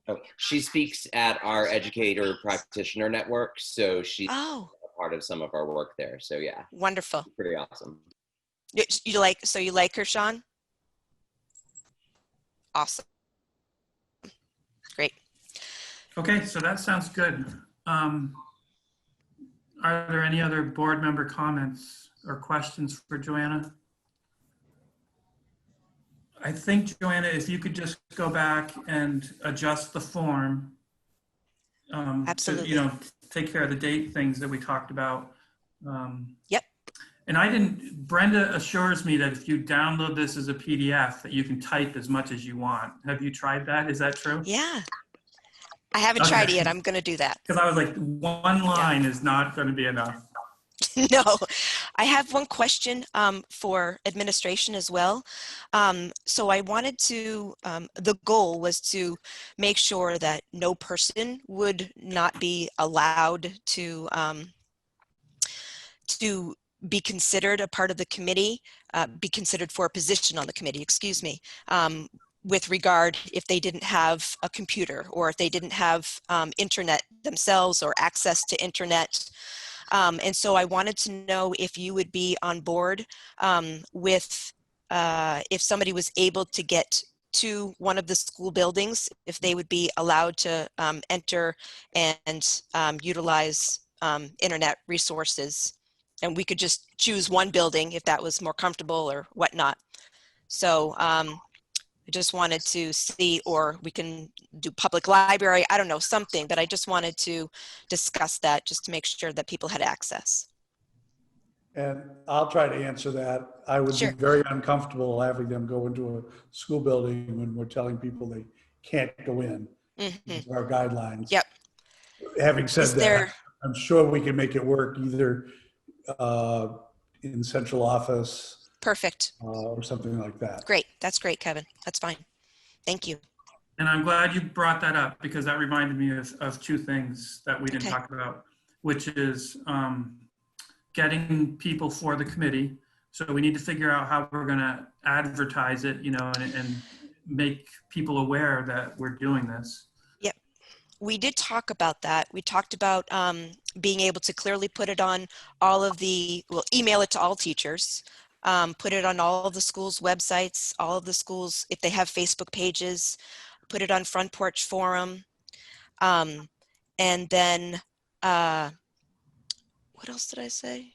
Oh, she speaks at our educator practitioner network, so she's a part of some of our work there. So yeah. Wonderful. Pretty awesome. You like her, Sean? Awesome. Great. Okay, so that sounds good. Are there any other board member comments or questions for Joanna? I think, Joanna, if you could just go back and adjust the form. Absolutely. To, you know, take care of the date things that we talked about. Yep. And Brenda assures me that if you download this as a PDF, that you can type as much as you want. Have you tried that? Is that true? Yeah. I haven't tried it yet. I'm going to do that. Because I was like, one line is not going to be enough. No, I have one question for administration as well. So I wanted to, the goal was to make sure that no person would not be allowed to be considered a part of the committee, be considered for a position on the committee, excuse me, with regard if they didn't have a computer or if they didn't have internet themselves or access to internet. And so I wanted to know if you would be on board with if somebody was able to get to one of the school buildings, if they would be allowed to enter and utilize internet resources. And we could just choose one building if that was more comfortable or whatnot. So I just wanted to see, or we can do public library, I don't know, something, but I just wanted to discuss that just to make sure that people had access. And I'll try to answer that. I would Sure. be very uncomfortable having them go into a school building when we're telling people they can't go in. These are our guidelines. Yep. Having said Is that, there- I'm sure we can make it work either in central office. Perfect. Or something like that. Great. That's great, Kevin. That's fine. Thank you. And I'm glad you brought that up because that reminded me of two things that we didn't talk about, which is getting people for the committee. So we need to figure out how we're going to advertise it, you know, and make people aware that we're doing this. Yep. We did talk about that. We talked about being able to clearly put it on all of the, well, email it to all teachers. Put it on all of the schools' websites, all of the schools, if they have Facebook pages, put it on Front Porch Forum. And then, what else did I say?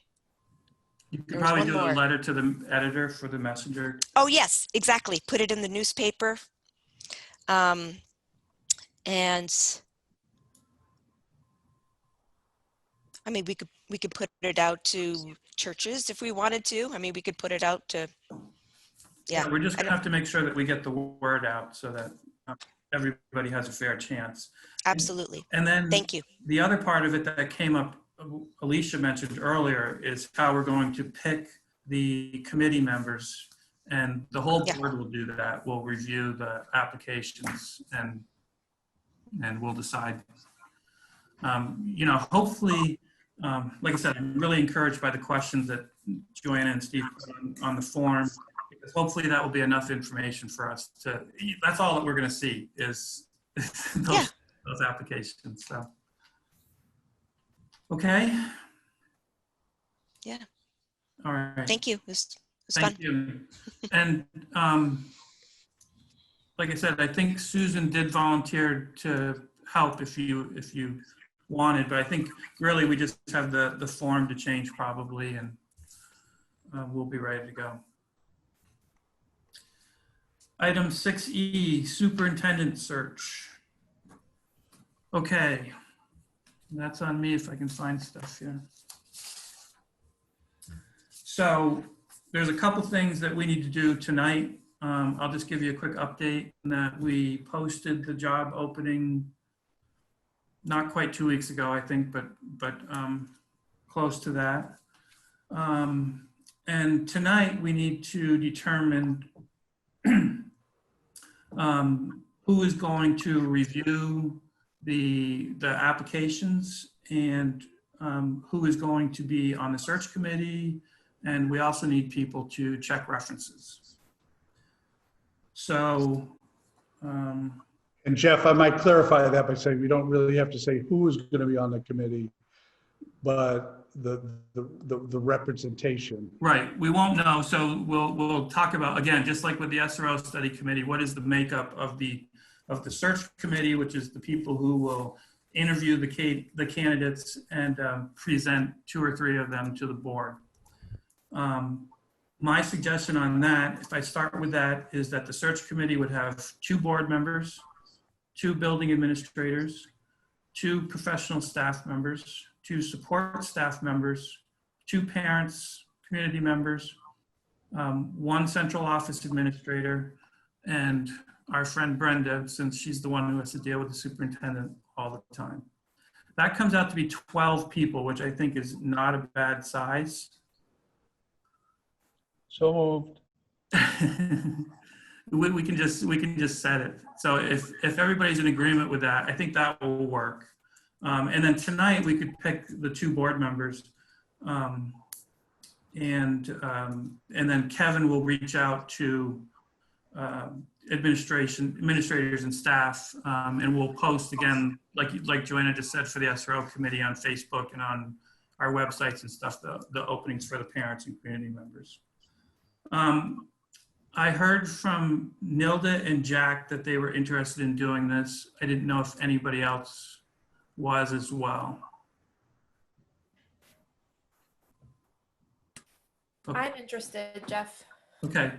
You could probably do a letter to the editor for the messenger. Oh, yes, exactly. Put it in the newspaper. And I mean, we could put it out to churches if we wanted to. I mean, we could put it out to, yeah. We're just going to have to make sure that we get the word out so that everybody has a fair chance. Absolutely. And then thank you. The other part of it that came up, Alicia mentioned earlier, is how we're going to pick the committee members, and the whole board will do that. We'll review the applications and we'll decide. You know, hopefully, like I said, I'm really encouraged by the questions that Joanna and Steve put on the form, because hopefully that will be enough information for us to, that's all that we're going to see is those applications. So, okay. Yeah. All right. Thank you. It was Thank fun. you. And like I said, I think Susan did volunteer to help if you wanted, but I think really we just have the form to change probably, and we'll be ready to go. Item 6E, superintendent search. Okay, that's on me if I can find stuff here. So there's a couple things that we need to do tonight. I'll just give you a quick update that we posted the job opening not quite 2 weeks ago, I think, but close to that. And tonight we need to determine who is going to review the applications and who is going to be on the search committee. And we also need people to check references. So, and Jeff, I might clarify that by saying we don't really have to say who is going to be on the committee, but the representation. Right, we won't know. So we'll talk about, again, just like with the SRO study committee, what is the makeup of the search committee, which is the people who will interview the candidates and present 2 or 3 of them to the board. My suggestion on that, if I start with that, is that the search committee would have 2 board members, 2 building administrators, 2 professional staff members, 2 support staff members, 2 parents, community members, 1 central office administrator, and our friend Brenda, since she's the one who has to deal with the superintendent all the time. That comes out to be 12 people, which I think is not a bad size. So moved. we can just set it. So if everybody's in agreement with that, I think that will work. And then tonight we could pick the 2 board members, and then Kevin will reach out to administrators and staff, and we'll post again, like Joanna just said, for the SRO committee on Facebook and on our websites and stuff, the openings for the parents and community members. I heard from Nilda and Jack that they were interested in doing this. I didn't know if anybody else was as well. Okay. I'm interested, Jeff. Okay.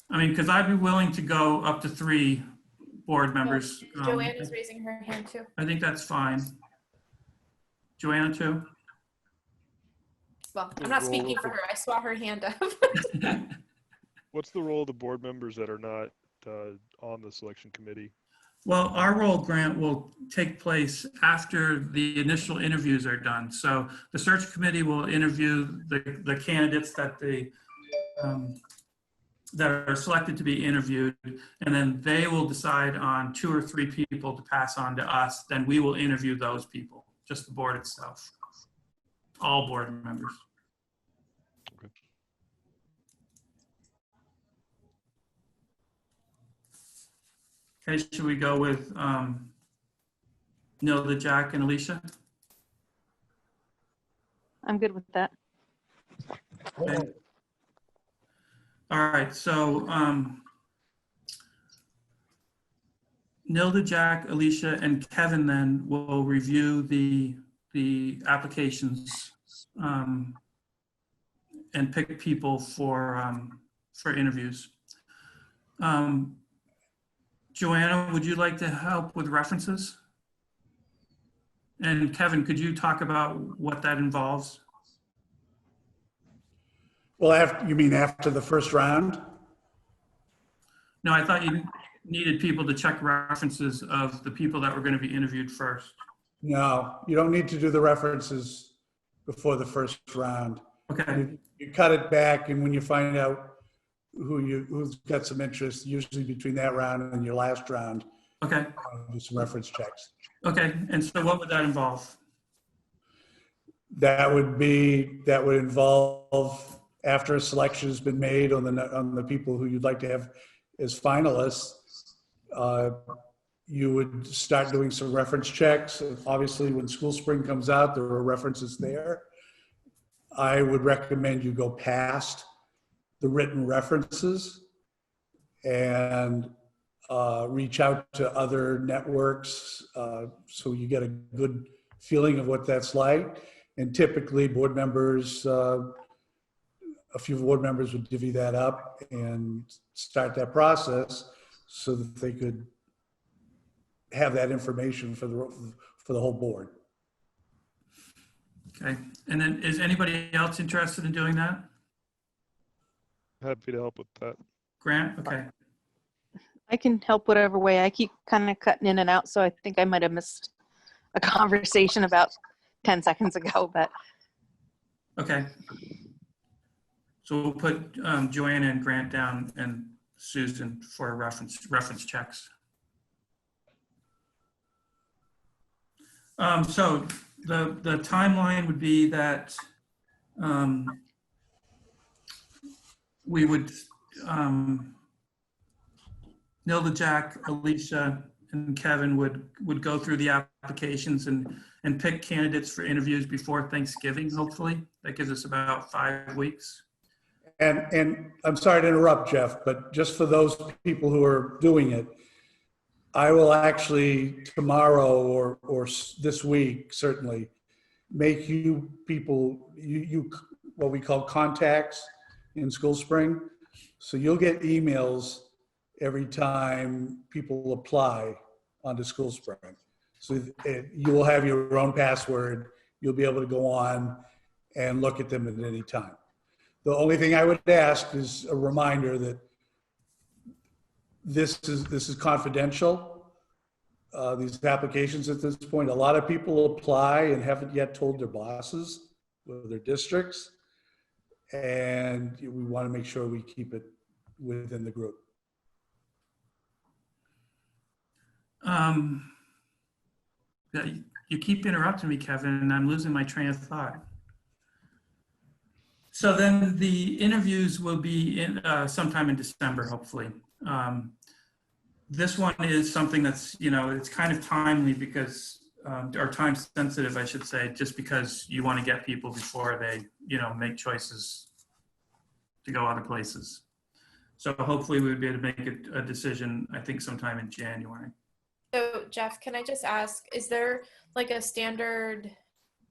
I mean, because I'd be willing to go up to 3 board members. Joanne is raising her hand too. I think that's fine. Joanna too? Well, I'm not speaking for her. I saw her hand up. What's the role of the board members that are not on the selection committee? Well, our role, Grant, will take place after the initial interviews are done. So the search committee will interview the candidates that that are selected to be interviewed, and then they will decide on 2 or 3 people to pass on to us. Then we will interview those people, just the board itself, all board members. Okay, should we go with Nilda, Jack, and Alicia? I'm good with that. Okay. All right, so Nilda, Jack, Alicia, and Kevin then will review the applications and pick people for interviews. Joanna, would you like to help with references? And Kevin, could you talk about what that involves? Well, you mean after the first round? No, I thought you needed people to check references of the people that were going to be interviewed first. No, you don't need to do the references before the first round. Okay. You cut it back, and when you find out who's got some interest, usually between that round and your last round, okay, do some reference checks. Okay, and so what would that involve? That would involve, after a selection has been made on the people who you'd like to have as finalists, you would start doing some reference checks. Obviously, when School Spring comes out, there are references there. I would recommend you go past the written references and reach out to other networks so you get a good feeling of what that's like. And typically board members, a few board members would divvy that up and start that process so that they could have that information for the whole board. Okay, and then is anybody else interested in doing that? Happy to help with that. Grant, okay. I can help whatever way. I keep kind of cutting in and out, so I think I might have missed a conversation about 10 seconds ago, but. Okay. So we'll put Joanna and Grant down and Susan for reference checks. So the timeline would be that we would Nilda, Jack, Alicia, and Kevin would go through the applications and pick candidates for interviews before Thanksgiving, hopefully. That gives us about 5 weeks. And I'm sorry to interrupt, Jeff, but just for those people who are doing it, I will actually tomorrow or this week, certainly, make you people, you what we call contacts in School Spring. So you'll get emails every time people apply onto School Spring. So you will have your own password. You'll be able to go on and look at them at any time. The only thing I would ask is a reminder that this is confidential. These applications at this point, a lot of people apply and haven't yet told their bosses or their districts. And we want to make sure we keep it within the group. Yeah, you keep interrupting me, Kevin, and I'm losing my train of thought. So then the interviews will be in sometime in December, hopefully. This one is something that's, it's kind of timely because, or time sensitive, I should say, just because you want to get people before they, make choices to go other places. So hopefully we would be able to make a decision, I think, sometime in January. So Jeff, can I just ask, is there like a standard,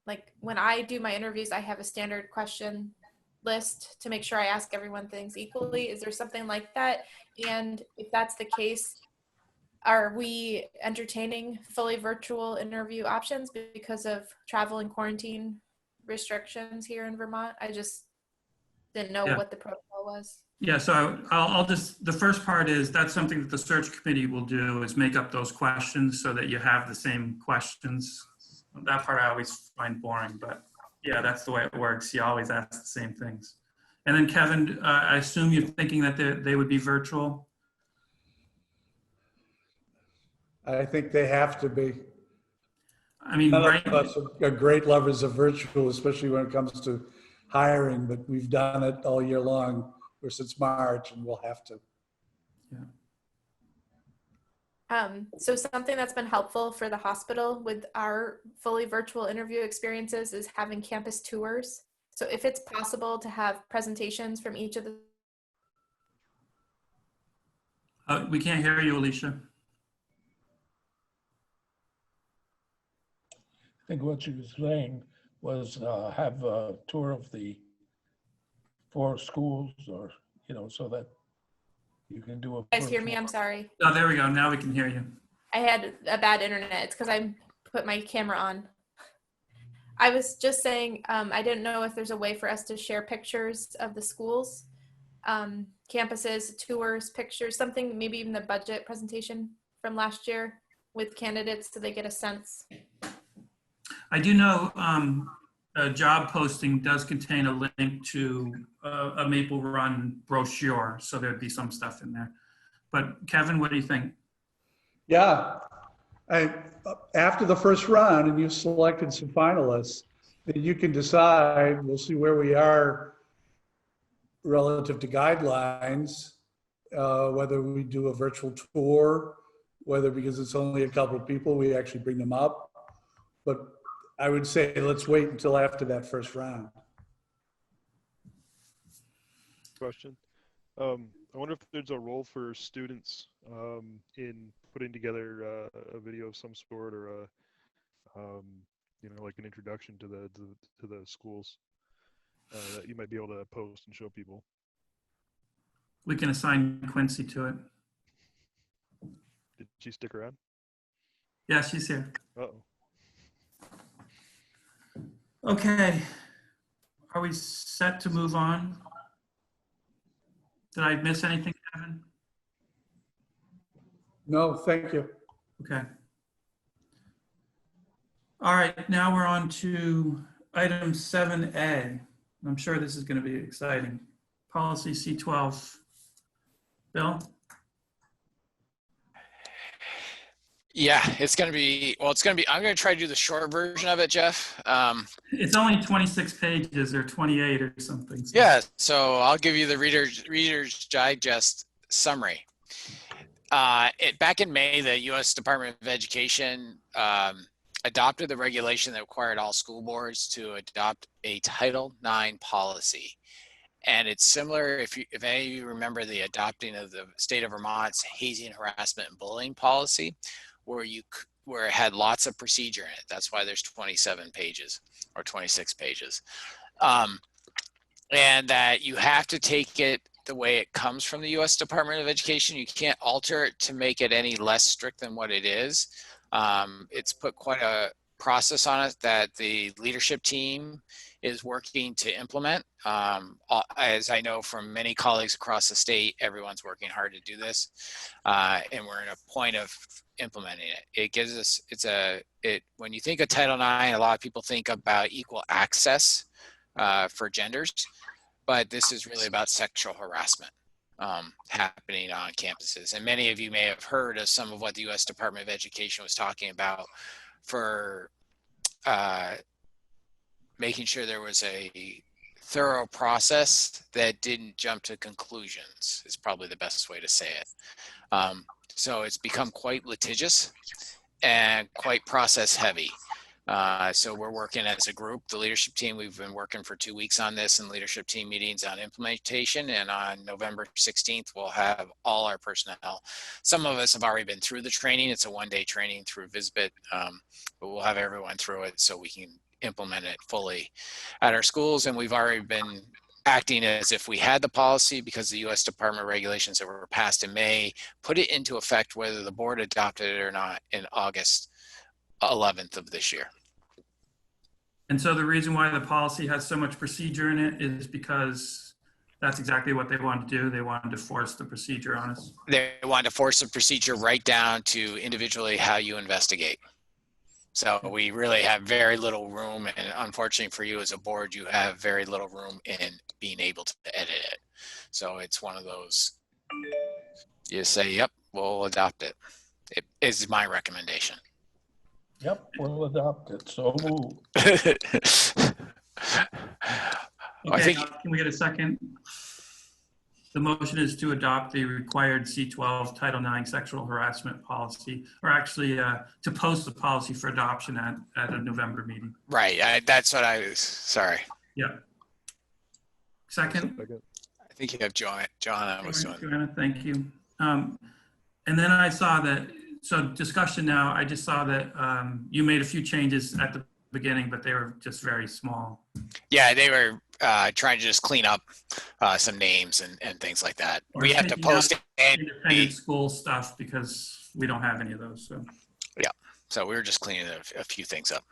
like when I do my interviews, I have a standard question list to make sure I ask everyone things equally? Is there something like that? And if that's the case, are we entertaining fully virtual interview options because of travel and quarantine restrictions here in Vermont? I just didn't know Yeah. what the protocol was. Yeah, so I'll just, the first part is that's something that the search committee will do, is make up those questions so that you have the same questions. That part I always find boring, but yeah, that's the way it works. You always ask the same things. And then Kevin, I assume you're thinking that they would be virtual? I think they have to be. I mean, None right. of us are great lovers of virtual, especially when it comes to hiring, but we've done it all year long, or since March, and we'll have to. So something that's been helpful for the hospital with our fully virtual interview experiences is having campus tours. So if it's possible to have presentations from each of the We can't hear you, Alicia. I think what she was saying was have a tour of the 4 schools, or, you know, so that you can do a. You guys hear me? I'm sorry. Oh, there we go. Now we can hear you. I had a bad internet. It's because I put my camera on. I was just saying, I didn't know if there's a way for us to share pictures of the schools, campuses, tours, pictures, something, maybe even the budget presentation from last year with candidates so they get a sense. I do know a job posting does contain a link to a Maple Run brochure, so there'd be some stuff in there. But Kevin, what do you think? Yeah, after the first round and you've selected some finalists, then you can decide, we'll see where we are relative to guidelines, whether we do a virtual tour, whether because it's only a couple of people, we actually bring them up. But I would say let's wait until after that first round. Question. I wonder if there's a role for students in putting together a video of some sort, or a, you know, like an introduction to the schools that you might be able to post and show people. We can assign Quincy to it. Did she stick around? Yeah, she's here. Uh-oh. Okay. Are we set to move on? Did I miss anything, Kevin? No, thank you. Okay. All right, now we're on to item 7A. I'm sure this is going to be exciting. Policy C12. Bill? Yeah, it's going to be, well, it's going to be, I'm going to try to do the short version of it, Jeff. It's only 26 pages or 28 or something. So. Yeah, so I'll give you the Reader's Digest summary. Back in May, the U.S. Department of Education adopted the regulation that required all school boards to adopt a Title IX policy. And it's similar, if any of you remember the adopting of the state of Vermont's hazing, harassment, and bullying policy, where it had lots of procedure in it. That's why there's 27 pages or 26 pages. And that you have to take it the way it comes from the U.S. Department of Education. You can't alter it to make it any less strict than what it is. It's put quite a process on it that the leadership team is working to implement. As I know from many colleagues across the state, everyone's working hard to do this. And we're in a point of implementing it. It gives us, when you think of Title IX, a lot of people think about equal access for genders, but this is really about sexual harassment happening on campuses. And many of you may have heard of some of what the U.S. Department of Education was talking about for making sure there was a thorough process that didn't jump to conclusions, is probably the best way to say it. So it's become quite litigious and quite process heavy. So we're working as a group, the leadership team. We've been working for 2 weeks on this and leadership team meetings on implementation. And on November 16th, we'll have all our personnel. Some of us have already been through the training. It's a one-day training through Visbit, but we'll have everyone through it so we can implement it fully at our schools. And we've already been acting as if we had the policy because the U.S. Department regulations that were passed in May put it into effect whether the board adopted it or not in August 11th of this year. And so the reason why the policy has so much procedure in it is because that's exactly what they wanted to do. They wanted to force the procedure on us. They wanted to force the procedure right down to individually how you investigate. So we really have very little room, and unfortunately for you as a board, you have very little room in being able to edit it. So it's one of those, you say, yep, we'll adopt it. It is my recommendation. Yep, we'll adopt it. So moved. Okay, I think, can we get a second? The motion is to adopt the required C12 Title IX sexual harassment policy, or actually to post the policy for adoption at a November meeting. right, that's what I was, sorry. Yeah. Second? I think you have Joanna was doing. Joanna, thank you. And then I saw that, so discussion now, I just saw that you made a few changes at the beginning, but they were just very small. Yeah, they were trying to just clean up some names and things like that. Or We have to taking out post independent school stuff because we don't have any of those. So yeah, so we were just cleaning a few things up.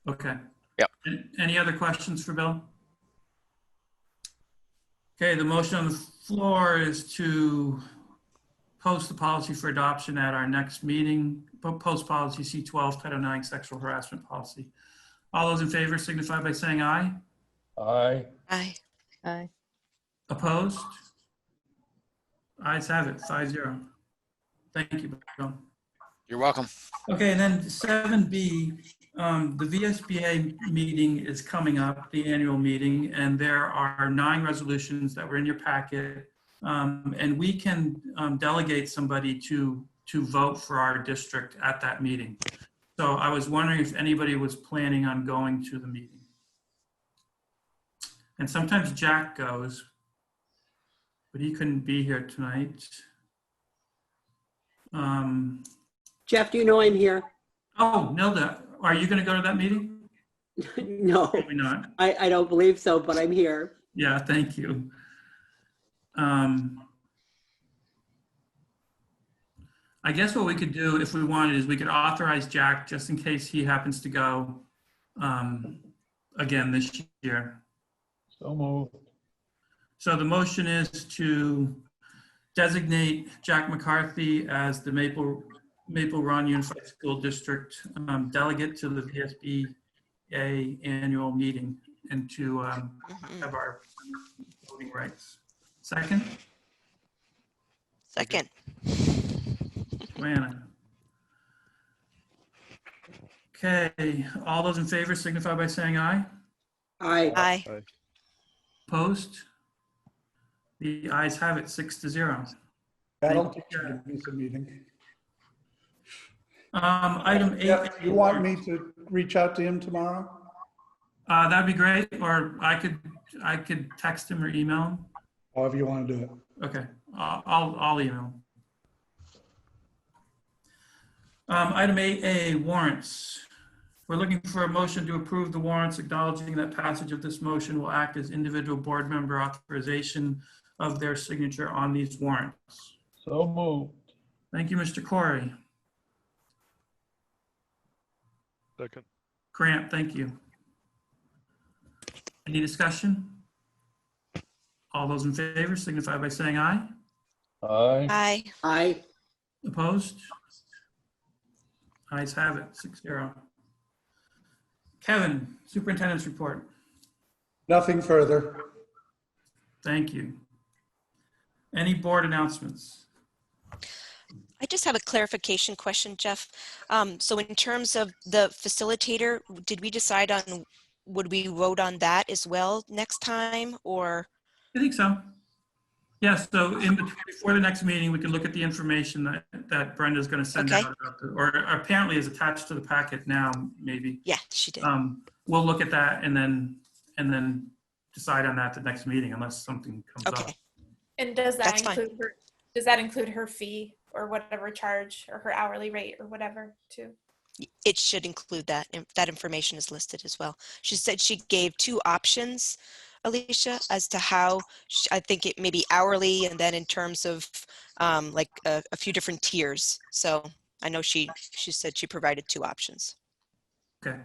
okay. Yep. Any other questions for Bill? Okay, the motion on the floor is to post the policy for adoption at our next meeting. Post policy C12 Title IX sexual harassment policy. All those in favor signify by saying aye. Aye. Aye. Aye. Opposed? Ayes have it, 5-0. Thank you, Bill. You're welcome. Okay, and then 7B, the VSBA meeting is coming up, the annual meeting, and there are 9 resolutions that were in your packet. And we can delegate somebody to vote for our district at that meeting. So I was wondering if anybody was planning on going to the meeting. And sometimes Jack goes, but he couldn't be here tonight. Jeff, do you know I'm here? Oh, Nilda, are you going to go to that meeting? No, Probably not. I don't believe so, but I'm here. Yeah, thank you. I guess what we could do if we wanted is we could authorize Jack just in case he happens to go again this year. So moved. So the motion is to designate Jack McCarthy as the Maple Run Unified School District delegate to the VSBA annual meeting and to have our voting rights. Second? Second. Joanna. Okay, all those in favor signify by saying aye. Aye. Aye. Opposed? The ayes have it, 6-0. That'll Thank teach you, you to miss a meeting. Item 8. Jeff, you want me to reach out to him tomorrow? That'd be great, or I could text him or email him. However you want to do it. Okay, I'll email him. Item 8A, warrants. We're looking for a motion to approve the warrants, acknowledging that passage of this motion will act as individual board member authorization of their signature on these warrants. So moved. Thank you, Mr. Corey. Second. Grant, thank you. Any discussion? All those in favor signify by saying aye. Aye. Aye. Aye. Opposed? Ayes have it, 6-0. Kevin, superintendent's report. Nothing further. Thank you. Any board announcements? I just have a clarification question, Jeff. So in terms of the facilitator, did we decide on, would we vote on that as well next time, or? I think so. Yes, so before the next meeting, we can look at the information that Brenda's going to send Okay. out, or apparently is attached to the packet now, maybe. Yeah, she did. We'll look at that and then decide on that at the next meeting unless something comes up. Okay. And does that That's fine. include her? Does that include her fee or whatever charge or her hourly rate or whatever too? It should include that. That information is listed as well. She said she gave 2 options Alicia, as to how I think it may be hourly, and then in terms of like a few different tiers. So I know she said she provided 2 options. Okay.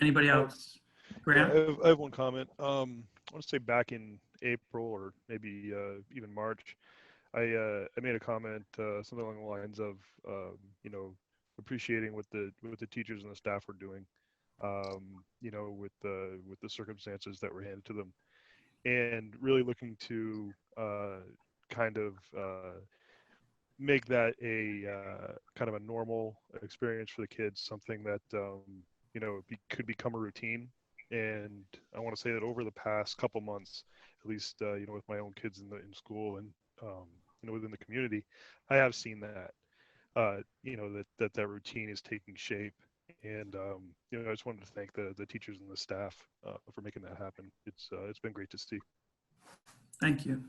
Anybody else? Grant? Yeah, I have one comment. I want to say back in April or maybe even March, I made a comment something along the lines of you know, appreciating what the teachers and the staff were doing, you know, with the circumstances that were handed to them, and really looking to kind of make that a kind of a normal experience for the kids, something that you know, could become a routine. And I want to say that over the past couple months, at least you know, with my own kids in school and you know, within the community, I have seen that you know, that routine is taking shape. And you know, I just wanted to thank the teachers and the staff for making that happen. It's been great to see. Thank you.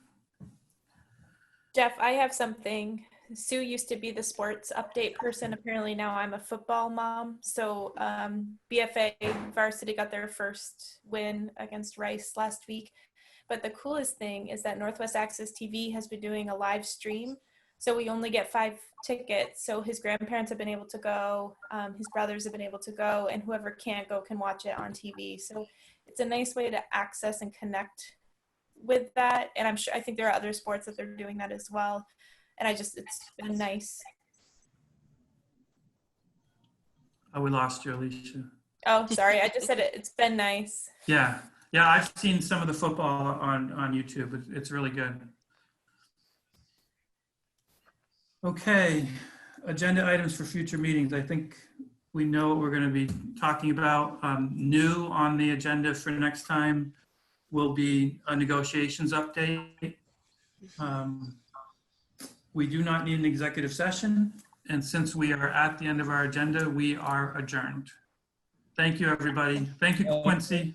Jeff, I have something. Sue used to be the sports update person. Apparently now I'm a football mom. So BFA varsity got their first win against Rice last week. But the coolest thing is that Northwest Access TV has been doing a live stream. So we only get 5 tickets. So his grandparents have been able to go, his brothers have been able to go, and whoever can't go can watch it on TV. So it's a nice way to access and connect with that. And I think there are other sports that they're doing that as well. And it's been nice. Oh, we lost you, Alicia. Oh, sorry. I just said it's been nice. Yeah. Yeah, I've seen some of the football on YouTube. It's really good. Okay, agenda items for future meetings. I think we know what we're going to be talking about. New on the agenda for next time will be a negotiations update. We do not need an executive session. And since we are at the end of our agenda, we are adjourned. Thank you, everybody. Thank you, Quincy.